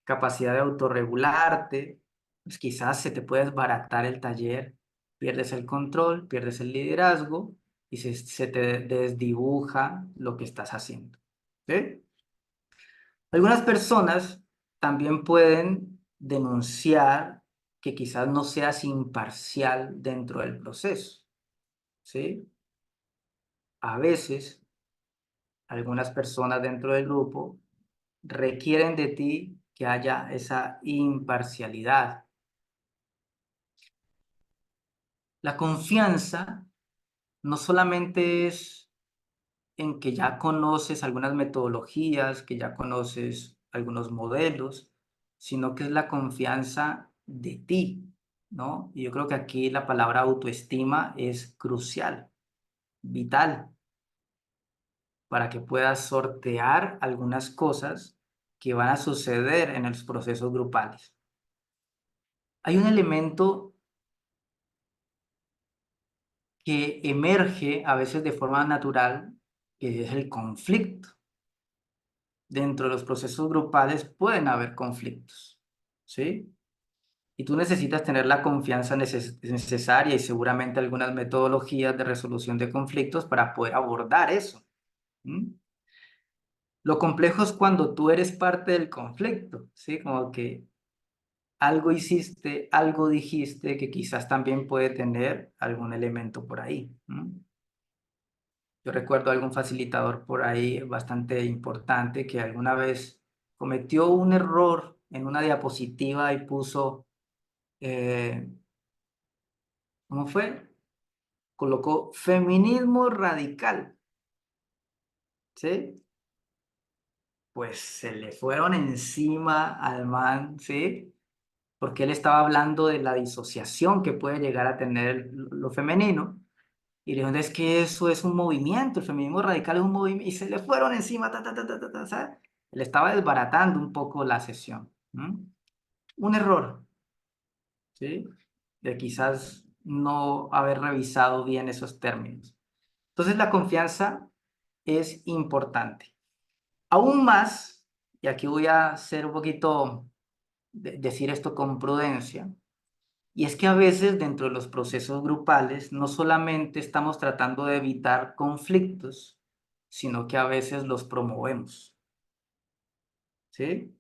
capacidad de autorregularte, pues quizás se te puede desbaratar el taller, pierdes el control, pierdes el liderazgo y se te desdibuja lo que estás haciendo. ¿Sí? Algunas personas también pueden denunciar que quizás no seas imparcial dentro del proceso. ¿Sí? A veces, algunas personas dentro del grupo requieren de ti que haya esa imparcialidad. La confianza no solamente es en que ya conoces algunas metodologías, que ya conoces algunos modelos, sino que es la confianza de ti, ¿no? Y yo creo que aquí la palabra autoestima es crucial, vital, para que puedas sortear algunas cosas que van a suceder en los procesos grupales. Hay un elemento que emerge a veces de forma natural, que es el conflicto. Dentro de los procesos grupales pueden haber conflictos, ¿sí? Y tú necesitas tener la confianza necesaria y seguramente algunas metodologías de resolución de conflictos para poder abordar eso. ¿Mm? Lo complejo es cuando tú eres parte del conflicto, ¿sí? Como que algo hiciste, algo dijiste que quizás también puede tener algún elemento por ahí. Yo recuerdo algún facilitador por ahí bastante importante que alguna vez cometió un error en una diapositiva y puso, eh, ¿cómo fue? Colocó feminismo radical, ¿sí? pues se le fueron encima al man, ¿sí? Porque él estaba hablando de la disociación que puede llegar a tener lo femenino. Y le dijeron, es que eso es un movimiento, el feminismo radical es un movimiento, y se le fueron encima, ¿sabes? Le estaba desbaratando un poco la sesión. Un error, ¿sí? De quizás no haber revisado bien esos términos. Entonces la confianza es importante. Aún más, y aquí voy a hacer un poquito, decir esto con prudencia, y es que a veces dentro de los procesos grupales no solamente estamos tratando de evitar conflictos, sino que a veces los promovemos, ¿sí?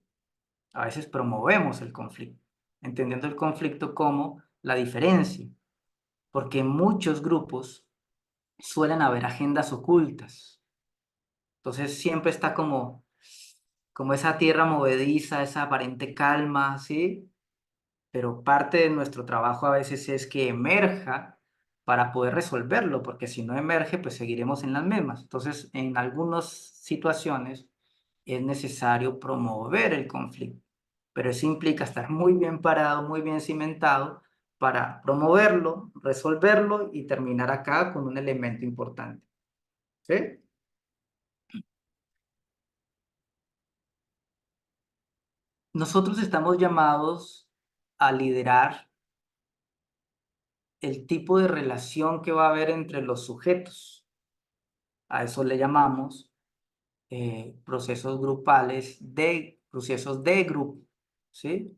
A veces promovemos el conflicto, entendiendo el conflicto como la diferencia, porque en muchos grupos suelen haber agendas ocultas. Entonces siempre está como esa tierra movediza, esa aparente calma, ¿sí? Pero parte de nuestro trabajo a veces es que emerja para poder resolverlo, porque si no emerge, pues seguiremos en las mismas. Entonces, en algunas situaciones es necesario promover el conflicto, pero eso implica estar muy bien parado, muy bien cimentado para promoverlo, resolverlo y terminar acá con un elemento importante. ¿Sí? Nosotros estamos llamados a liderar el tipo de relación que va a haber entre los sujetos. A eso le llamamos procesos de grupo, ¿sí?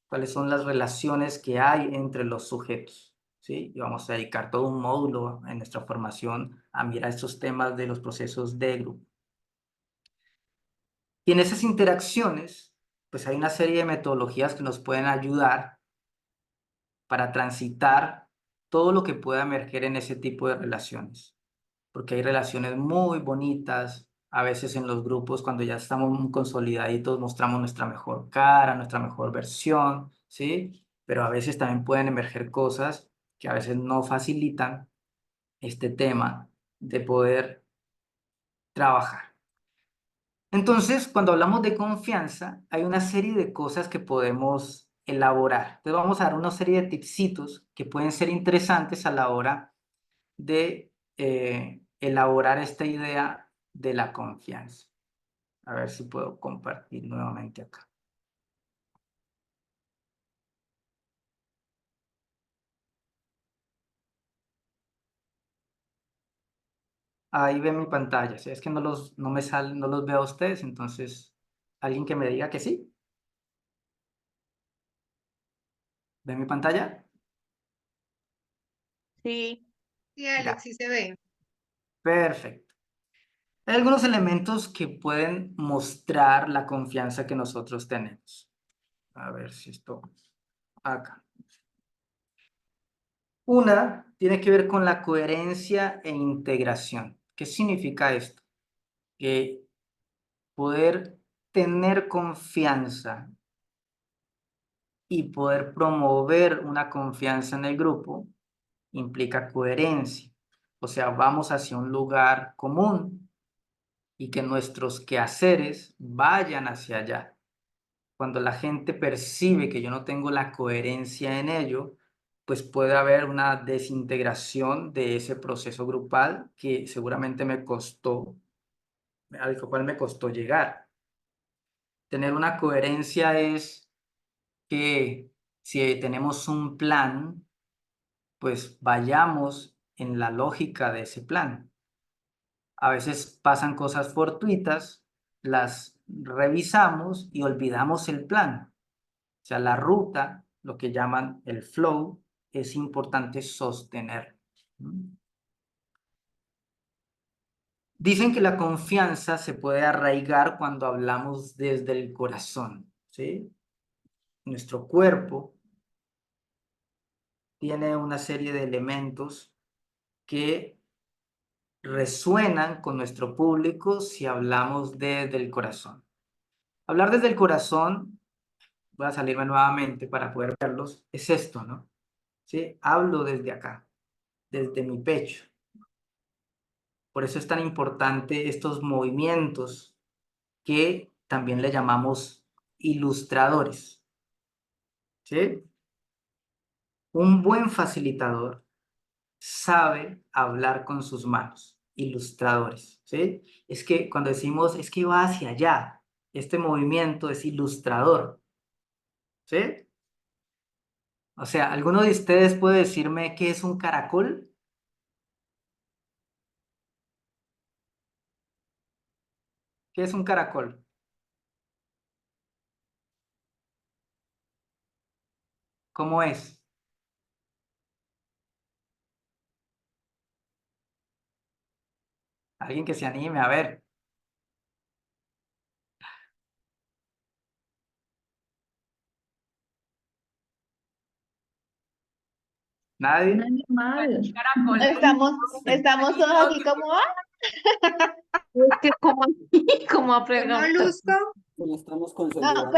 ¿Cuáles son las relaciones que hay entre los sujetos? ¿Sí? Y vamos a dedicar todo un módulo en nuestra formación a mirar estos temas de los procesos de grupo. Y en esas interacciones, pues hay una serie de metodologías que nos pueden ayudar para transitar todo lo que pueda emerger en ese tipo de relaciones. Porque hay relaciones muy bonitas, a veces en los grupos cuando ya estamos muy consolidaditos mostramos nuestra mejor cara, nuestra mejor versión, ¿sí? Pero a veces también pueden emerger cosas que a veces no facilitan este tema de poder trabajar. Entonces, cuando hablamos de confianza, hay una serie de cosas que podemos elaborar. Entonces, vamos a dar una serie de tipsitos que pueden ser interesantes a la hora de elaborar esta idea de la confianza. A ver si puedo compartir nuevamente acá. Ahí ven mi pantalla. Si es que no me salen, no los veo a ustedes, entonces alguien que me diga que sí. ¿Ven mi pantalla? Sí. Sí, Alex, Ya, sí se ve. perfecto. Hay algunos elementos que pueden mostrar la confianza que nosotros tenemos. A ver si esto acá. Una tiene que ver con la coherencia e integración. ¿Qué significa esto? Que poder tener confianza y poder promover una confianza en el grupo implica coherencia. O sea, vamos hacia un lugar común y que nuestros quehaceres vayan hacia allá. Cuando la gente percibe que yo no tengo la coherencia en ello, pues puede haber una desintegración de ese proceso grupal que seguramente al cual me costó llegar. Tener una coherencia es que si tenemos un plan, pues vayamos en la lógica de ese plan. A veces pasan cosas fortuitas, las revisamos y olvidamos el plan. O sea, la ruta, lo que llaman el flow, es importante sostener. Dicen que la confianza se puede arraigar cuando hablamos desde el corazón, ¿sí? Nuestro cuerpo tiene una serie de elementos que resuenan con nuestro público si hablamos desde el corazón. Hablar desde el corazón, voy a salirme nuevamente para poder verlos, es esto, ¿no? ¿Sí? Hablo desde acá, desde mi pecho. Por eso es tan importante estos movimientos que también le llamamos ilustradores. ¿Sí? Un buen facilitador sabe hablar con sus manos, ilustradores, ¿sí? Es que cuando decimos, es que va hacia allá, este movimiento es ilustrador, ¿sí? O sea, ¿alguno de ustedes puede decirme qué es un caracol? ¿Qué es un caracol? ¿Cómo es? Alguien que se anime, a ver. Un ¿Nadie? animal. Caracol. Estamos todos aquí como, es que como así, como a preguntar. Bueno, estamos No, consolidando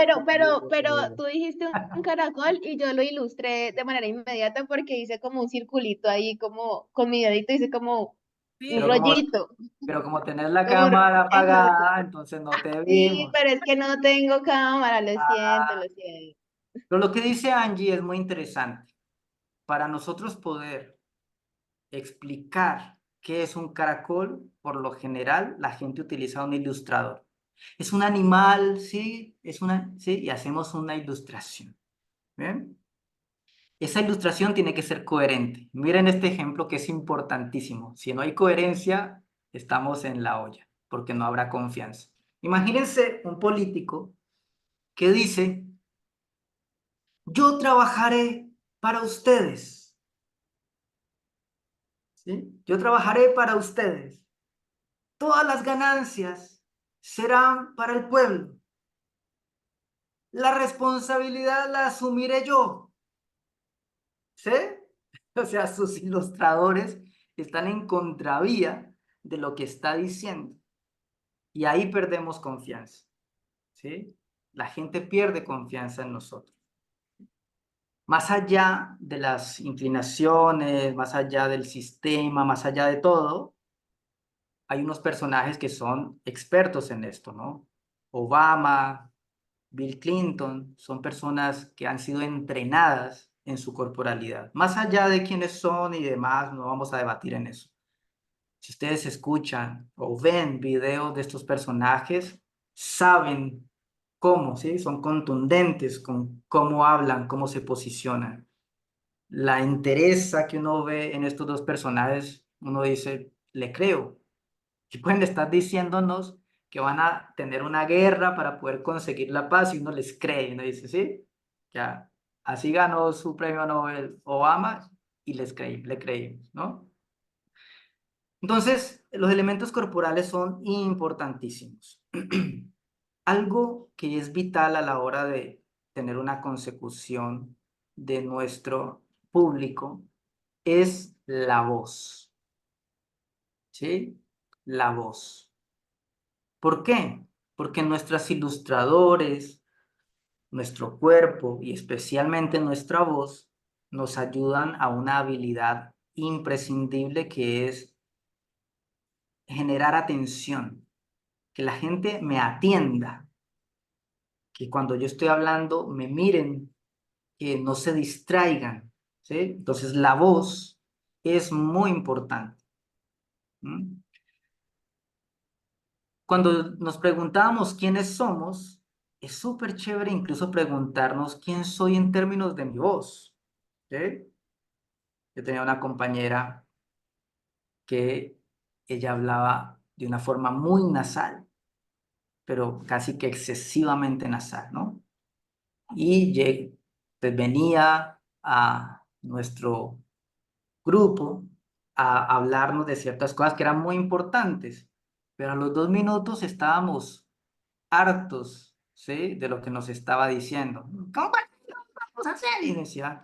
pero tú dijiste un caracol y yo lo ilustré de manera inmediata porque hice como un circulito ahí, como con mi dedito hice como un Pero Sí, como, rollito. pero como tenés la Como, cámara exacto. apagada, entonces no te Sí, vimos. pero es que no tengo cámara, lo siento, Ah, lo siento. pero lo que dice Angie es muy interesante. Para nosotros poder explicar qué es un caracol, por lo general la gente utiliza un ilustrador. Es un animal, sí, sí, y hacemos una ilustración. ¿Bien? Esa ilustración tiene que ser coherente. Miren este ejemplo que es importantísimo. Si no hay coherencia, estamos en la olla, porque no habrá confianza. Imagínense un político que dice, yo trabajaré para ustedes, ¿sí? Yo trabajaré para ustedes. Todas las ganancias serán para el pueblo. La responsabilidad la asumiré yo. ¿Sí? O sea, sus ilustradores están en contravía de lo que está diciendo. Y ahí perdemos confianza. ¿Sí? La gente pierde confianza en nosotros. Más allá de las inclinaciones, más allá del sistema, más allá de todo, hay unos personajes que son expertos en esto, ¿no? Obama, Bill Clinton, son personas que han sido entrenadas en su corporalidad. Más allá de quiénes son y demás, no vamos a debatir en eso. Si ustedes escuchan o ven videos de estos personajes, saben cómo, ¿sí? Son contundentes con cómo hablan, cómo se posicionan. La entereza que uno ve en estos dos personajes, uno dice, le creo. Y pueden estar diciéndonos que van a tener una guerra para poder conseguir la paz y uno les cree. Y uno dice, sí, ya, así ganó su premio Nobel Obama y le creímos, ¿no? Entonces, los elementos corporales son importantísimos. Algo que es vital a la hora de tener una consecución de nuestro público es la voz, ¿sí? La voz. ¿Por qué? Porque nuestros ilustradores, nuestro cuerpo y especialmente nuestra voz nos ayudan a una habilidad imprescindible que es generar atención, que la gente me atienda, que cuando yo estoy hablando me miren, que no se distraigan, ¿sí? Entonces la voz es muy importante. ¿Mm? Cuando nos preguntábamos quiénes somos, es súper chévere incluso preguntarnos quién soy en términos de mi voz, ¿sí? Yo tenía una compañera que ella hablaba de una forma muy nasal, pero casi que excesivamente nasal, ¿no? Y pues venía a nuestro grupo a hablarnos de ciertas cosas que eran muy importantes, pero a los 2 minutos estábamos hartos, ¿sí? De lo que nos estaba diciendo. ¿Cómo vamos a hacer? Y decía,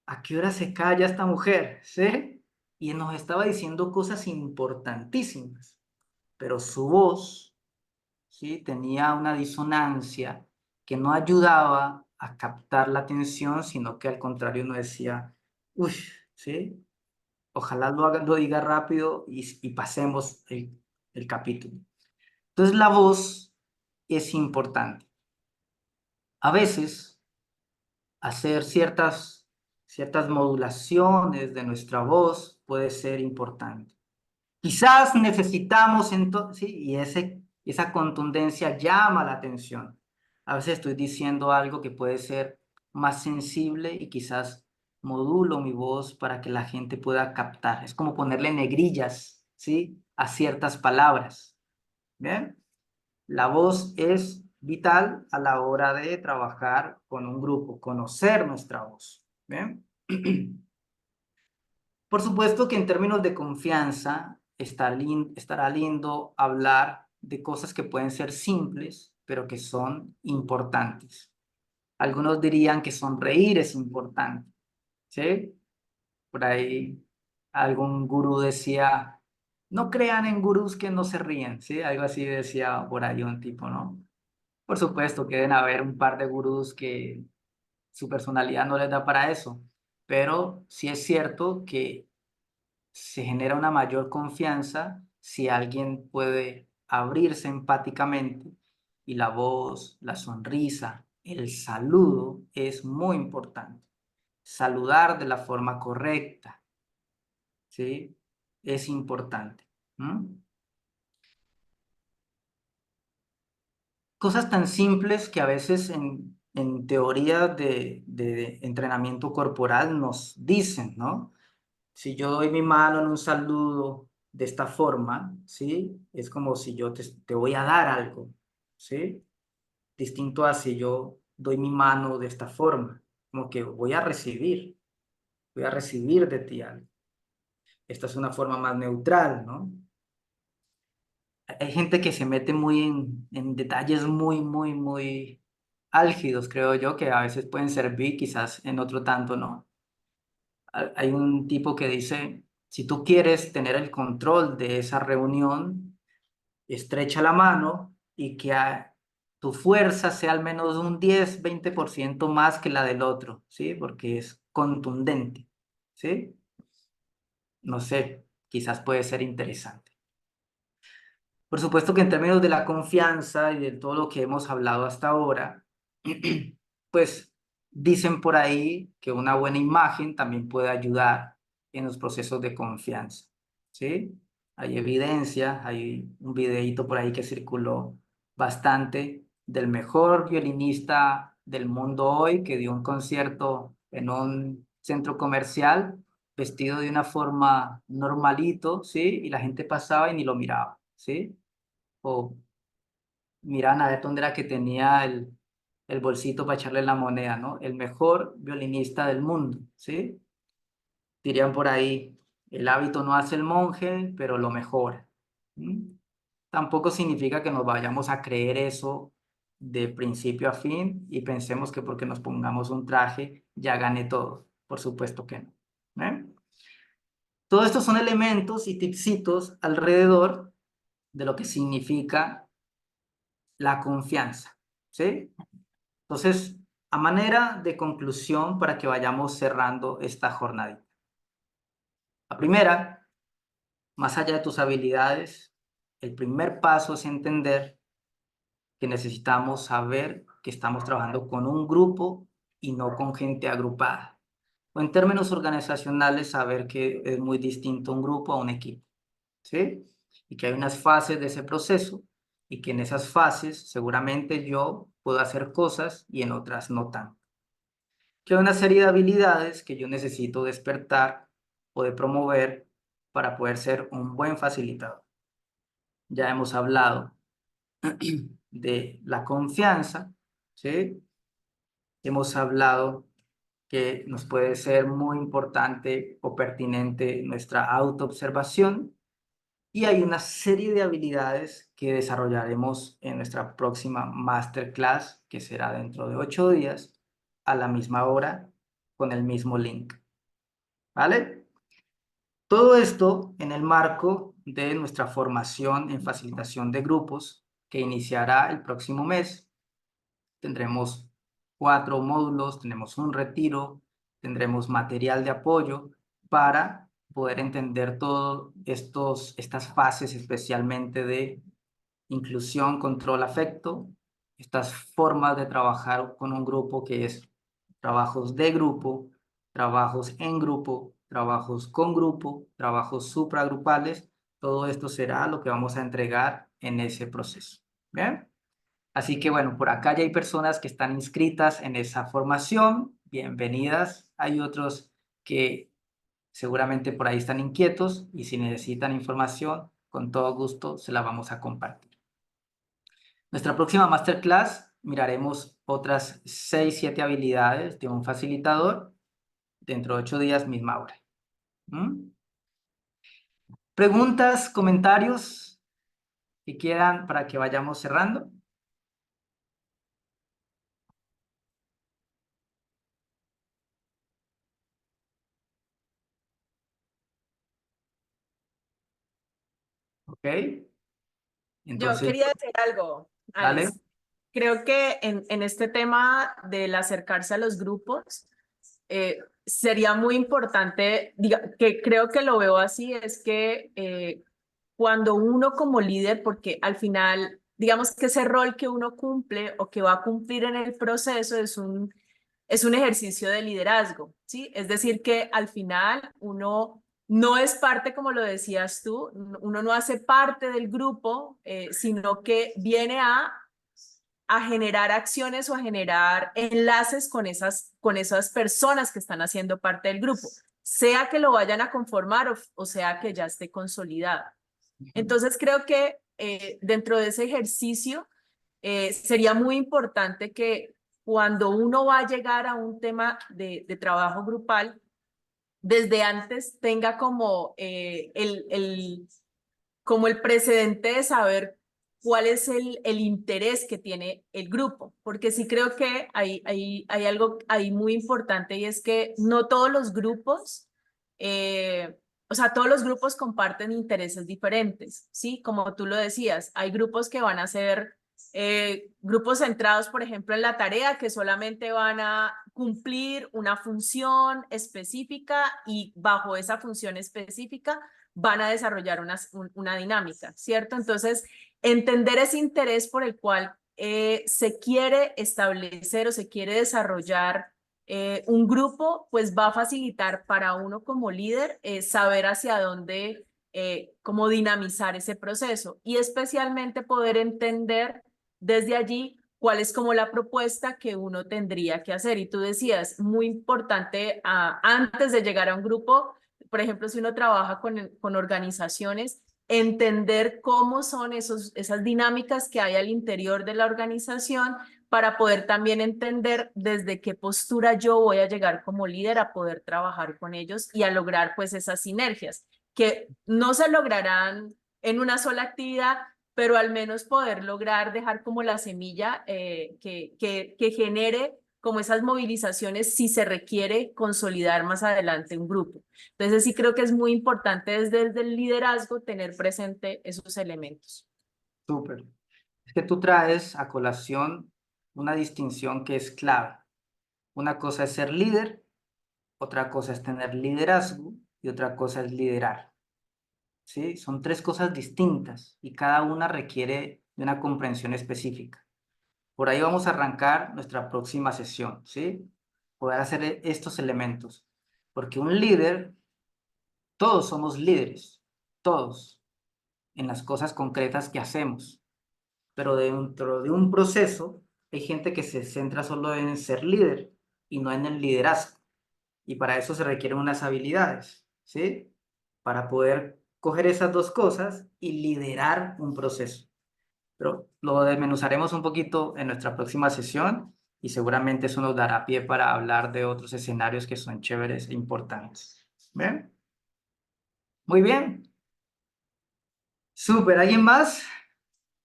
¿a qué hora se calla esta mujer? ¿Sí? Y nos estaba diciendo cosas importantísimas, pero su voz, ¿sí? Tenía una disonancia que no ayudaba a captar la atención, sino que al contrario nos decía, uy, ¿sí? Ojalá lo diga rápido y pasemos el capítulo. Entonces la voz es importante. A veces, hacer ciertas modulaciones de nuestra voz puede ser importante. Quizás necesitamos entonces, ¿sí? Y esa contundencia llama la atención. A veces estoy diciendo algo que puede ser más sensible y quizás modulo mi voz para que la gente pueda captar. Es como ponerle negrillas, ¿sí? A ciertas palabras. ¿Bien? La voz es vital a la hora de trabajar con un grupo, conocer nuestra voz. ¿Bien? Por supuesto que en términos de confianza estará lindo hablar de cosas que pueden ser simples, pero que son importantes. Algunos dirían que sonreír es importante, ¿sí? Por ahí algún gurú decía, no crean en gurús que no se ríen, ¿sí? Algo así decía por ahí un tipo, ¿no? Por supuesto que deben haber un par de gurús que su personalidad no les da para eso, pero sí es cierto que se genera una mayor confianza si alguien puede abrirse empáticamente y la voz, la sonrisa, el saludo es muy importante. Saludar de la forma correcta, ¿sí? Es importante. Cosas tan simples que a veces en teoría de entrenamiento corporal nos dicen, ¿no? Si yo doy mi mano en un saludo de esta forma, ¿sí? Es como si yo te voy a dar algo, ¿sí? Distinto a si yo doy mi mano de esta forma, como que voy a recibir de ti algo. Esta es una forma más neutral, ¿no? Hay gente que se mete muy en detalles muy álgidos, creo yo, que a veces pueden servir, quizás en otro tanto no. Hay un tipo que dice, si tú quieres tener el control de esa reunión, estrecha la mano y que tu fuerza sea al menos un 10-20% más que la del otro, ¿sí? Porque es contundente, ¿sí? No sé, quizás puede ser interesante. Por supuesto que en términos de la confianza y de todo lo que hemos hablado hasta ahora, pues dicen por ahí que una buena imagen también puede ayudar en los procesos de confianza, ¿sí? Hay evidencia, hay un videíto por ahí que circuló bastante del mejor violinista del mundo hoy que dio un concierto en un centro comercial vestido de una forma normalito, ¿sí? Y la gente pasaba y ni lo miraba, ¿sí? O miraban a ver dónde era que tenía el bolsito para echarle la moneda, ¿no? El mejor violinista del mundo, ¿sí? Dirían por ahí, el hábito no hace el monje, pero lo mejora. ¿Mm? Tampoco significa que nos vayamos a creer eso de principio a fin y pensemos que porque nos pongamos un traje ya gane todo. Por supuesto que no. ¿Eh? Todos estos son elementos y tipsitos alrededor de lo que significa la confianza, ¿sí? Entonces, a manera de conclusión para que vayamos cerrando esta jornada. La primera, más allá de tus habilidades, el primer paso es entender que necesitamos saber que estamos trabajando con un grupo y no con gente agrupada. O en términos organizacionales, saber que es muy distinto un grupo a un equipo, ¿sí? Y que hay unas fases de ese proceso y que en esas fases seguramente yo puedo hacer cosas y en otras no tanto. Que hay una serie de habilidades que yo necesito despertar o de promover para poder ser un buen facilitador. Ya hemos hablado de la confianza, ¿sí? Hemos hablado que nos puede ser muy importante o pertinente nuestra autoobservación y hay una serie de habilidades que desarrollaremos en nuestra próxima masterclass que será dentro de 8 días a la misma hora con el mismo link. ¿Vale? Todo esto en el marco de nuestra formación en facilitación de grupos que iniciará el próximo mes. Tendremos 4 módulos, tenemos un retiro, tendremos material de apoyo para poder entender todas estas fases, especialmente de inclusión, control, afecto, estas formas de trabajar con un grupo, que es trabajos de grupo, trabajos en grupo, trabajos con grupo, trabajos supragrupales. Todo esto será lo que vamos a entregar en ese proceso. ¿Bien? Así que bueno, por acá ya hay personas que están inscritas en esa formación. Bienvenidas. Hay otros que seguramente por ahí están inquietos y si necesitan información, con todo gusto se la vamos a compartir. Nuestra próxima masterclass miraremos otras 6, 7 habilidades de un facilitador dentro de 8 días, misma hora. ¿Preguntas, comentarios que quieran para que vayamos cerrando? Ok. Yo Entonces, quería decir algo, dale. Alex. Creo que en este tema del acercarse a los grupos, sería muy importante, que creo que lo veo así, es que cuando uno como líder, porque al final, digamos que ese rol que uno cumple o que va a cumplir en el proceso es un ejercicio de liderazgo, ¿sí? Es decir, que al final uno no es parte, como lo decías tú, uno no hace parte del grupo, sino que viene a generar acciones o a generar enlaces con esas personas que están haciendo parte del grupo, sea que lo vayan a conformar o sea que ya esté consolidado. Entonces creo que dentro de ese ejercicio sería muy importante que cuando uno va a llegar a un tema de trabajo grupal, desde antes tenga como como el precedente de saber cuál es el interés que tiene el grupo, porque sí creo que hay algo ahí muy importante y es que no todos los grupos, o sea, todos los grupos comparten intereses diferentes, ¿sí? Como tú lo decías, hay grupos que van a ser grupos centrados, por ejemplo, en la tarea, que solamente van a cumplir una función específica y bajo esa función específica van a desarrollar una dinámica, ¿cierto? Entonces, entender ese interés por el cual se quiere establecer o se quiere desarrollar un grupo, pues va a facilitar para uno como líder saber hacia dónde, cómo dinamizar ese proceso y especialmente poder entender desde allí cuál es como la propuesta que uno tendría que hacer. Y tú decías, muy importante antes de llegar a un grupo, por ejemplo, si uno trabaja con organizaciones, entender cómo son esas dinámicas que hay al interior de la organización para poder también entender desde qué postura yo voy a llegar como líder a poder trabajar con ellos y a lograr pues esas sinergias que no se lograrán en una sola actividad, pero al menos poder lograr dejar como la semilla que genere como esas movilizaciones si se requiere consolidar más adelante un grupo. Entonces sí creo que es muy importante desde el liderazgo tener presente esos elementos. Súper. Es que tú traes a colación una distinción que es clave. Una cosa es ser líder, otra cosa es tener liderazgo y otra cosa es liderar. ¿Sí? Son 3 cosas distintas y cada una requiere de una comprensión específica. Por ahí vamos a arrancar nuestra próxima sesión, ¿sí? Poder hacer estos elementos. Porque un líder, todos somos líderes, todos, en las cosas concretas que hacemos. Pero dentro de un proceso hay gente que se centra solo en ser líder y no en el liderazgo. Y para eso se requieren unas habilidades, ¿sí? Para poder coger esas 2 cosas y liderar un proceso. Pero lo desmenuzaremos un poquito en nuestra próxima sesión y seguramente eso nos dará pie para hablar de otros escenarios que son chéveres e importantes. ¿Bien? Muy bien. Súper. ¿Alguien más?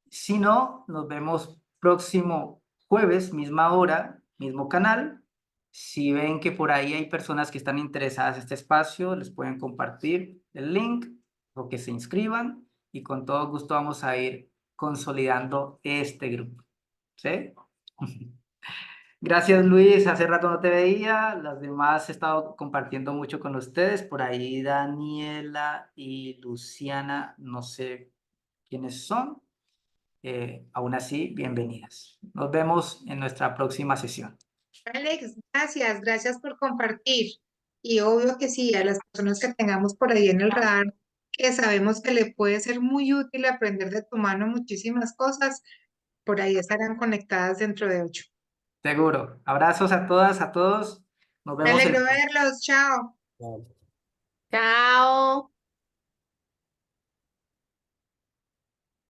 Si no, nos vemos próximo jueves, misma hora, mismo canal. Si ven que por ahí hay personas que están interesadas en este espacio, les pueden compartir el link o que se inscriban y con todo gusto vamos a ir consolidando este grupo. ¿Sí? Gracias, Luis. Hace rato no te veía. Las demás he estado compartiendo mucho con ustedes. Por ahí Daniela y Luciana, no sé quiénes son. aún así, bienvenidas. Nos vemos en nuestra próxima sesión. Alex, gracias por compartir. Y obvio que sí, a las personas que tengamos por ahí en el radar, que sabemos que le puede ser muy útil aprender de tu mano muchísimas cosas, por ahí estarán conectadas dentro de 8. Seguro. Abrazos a todas, a todos. Nos Me vemos el alegro verlos, chao. Chao.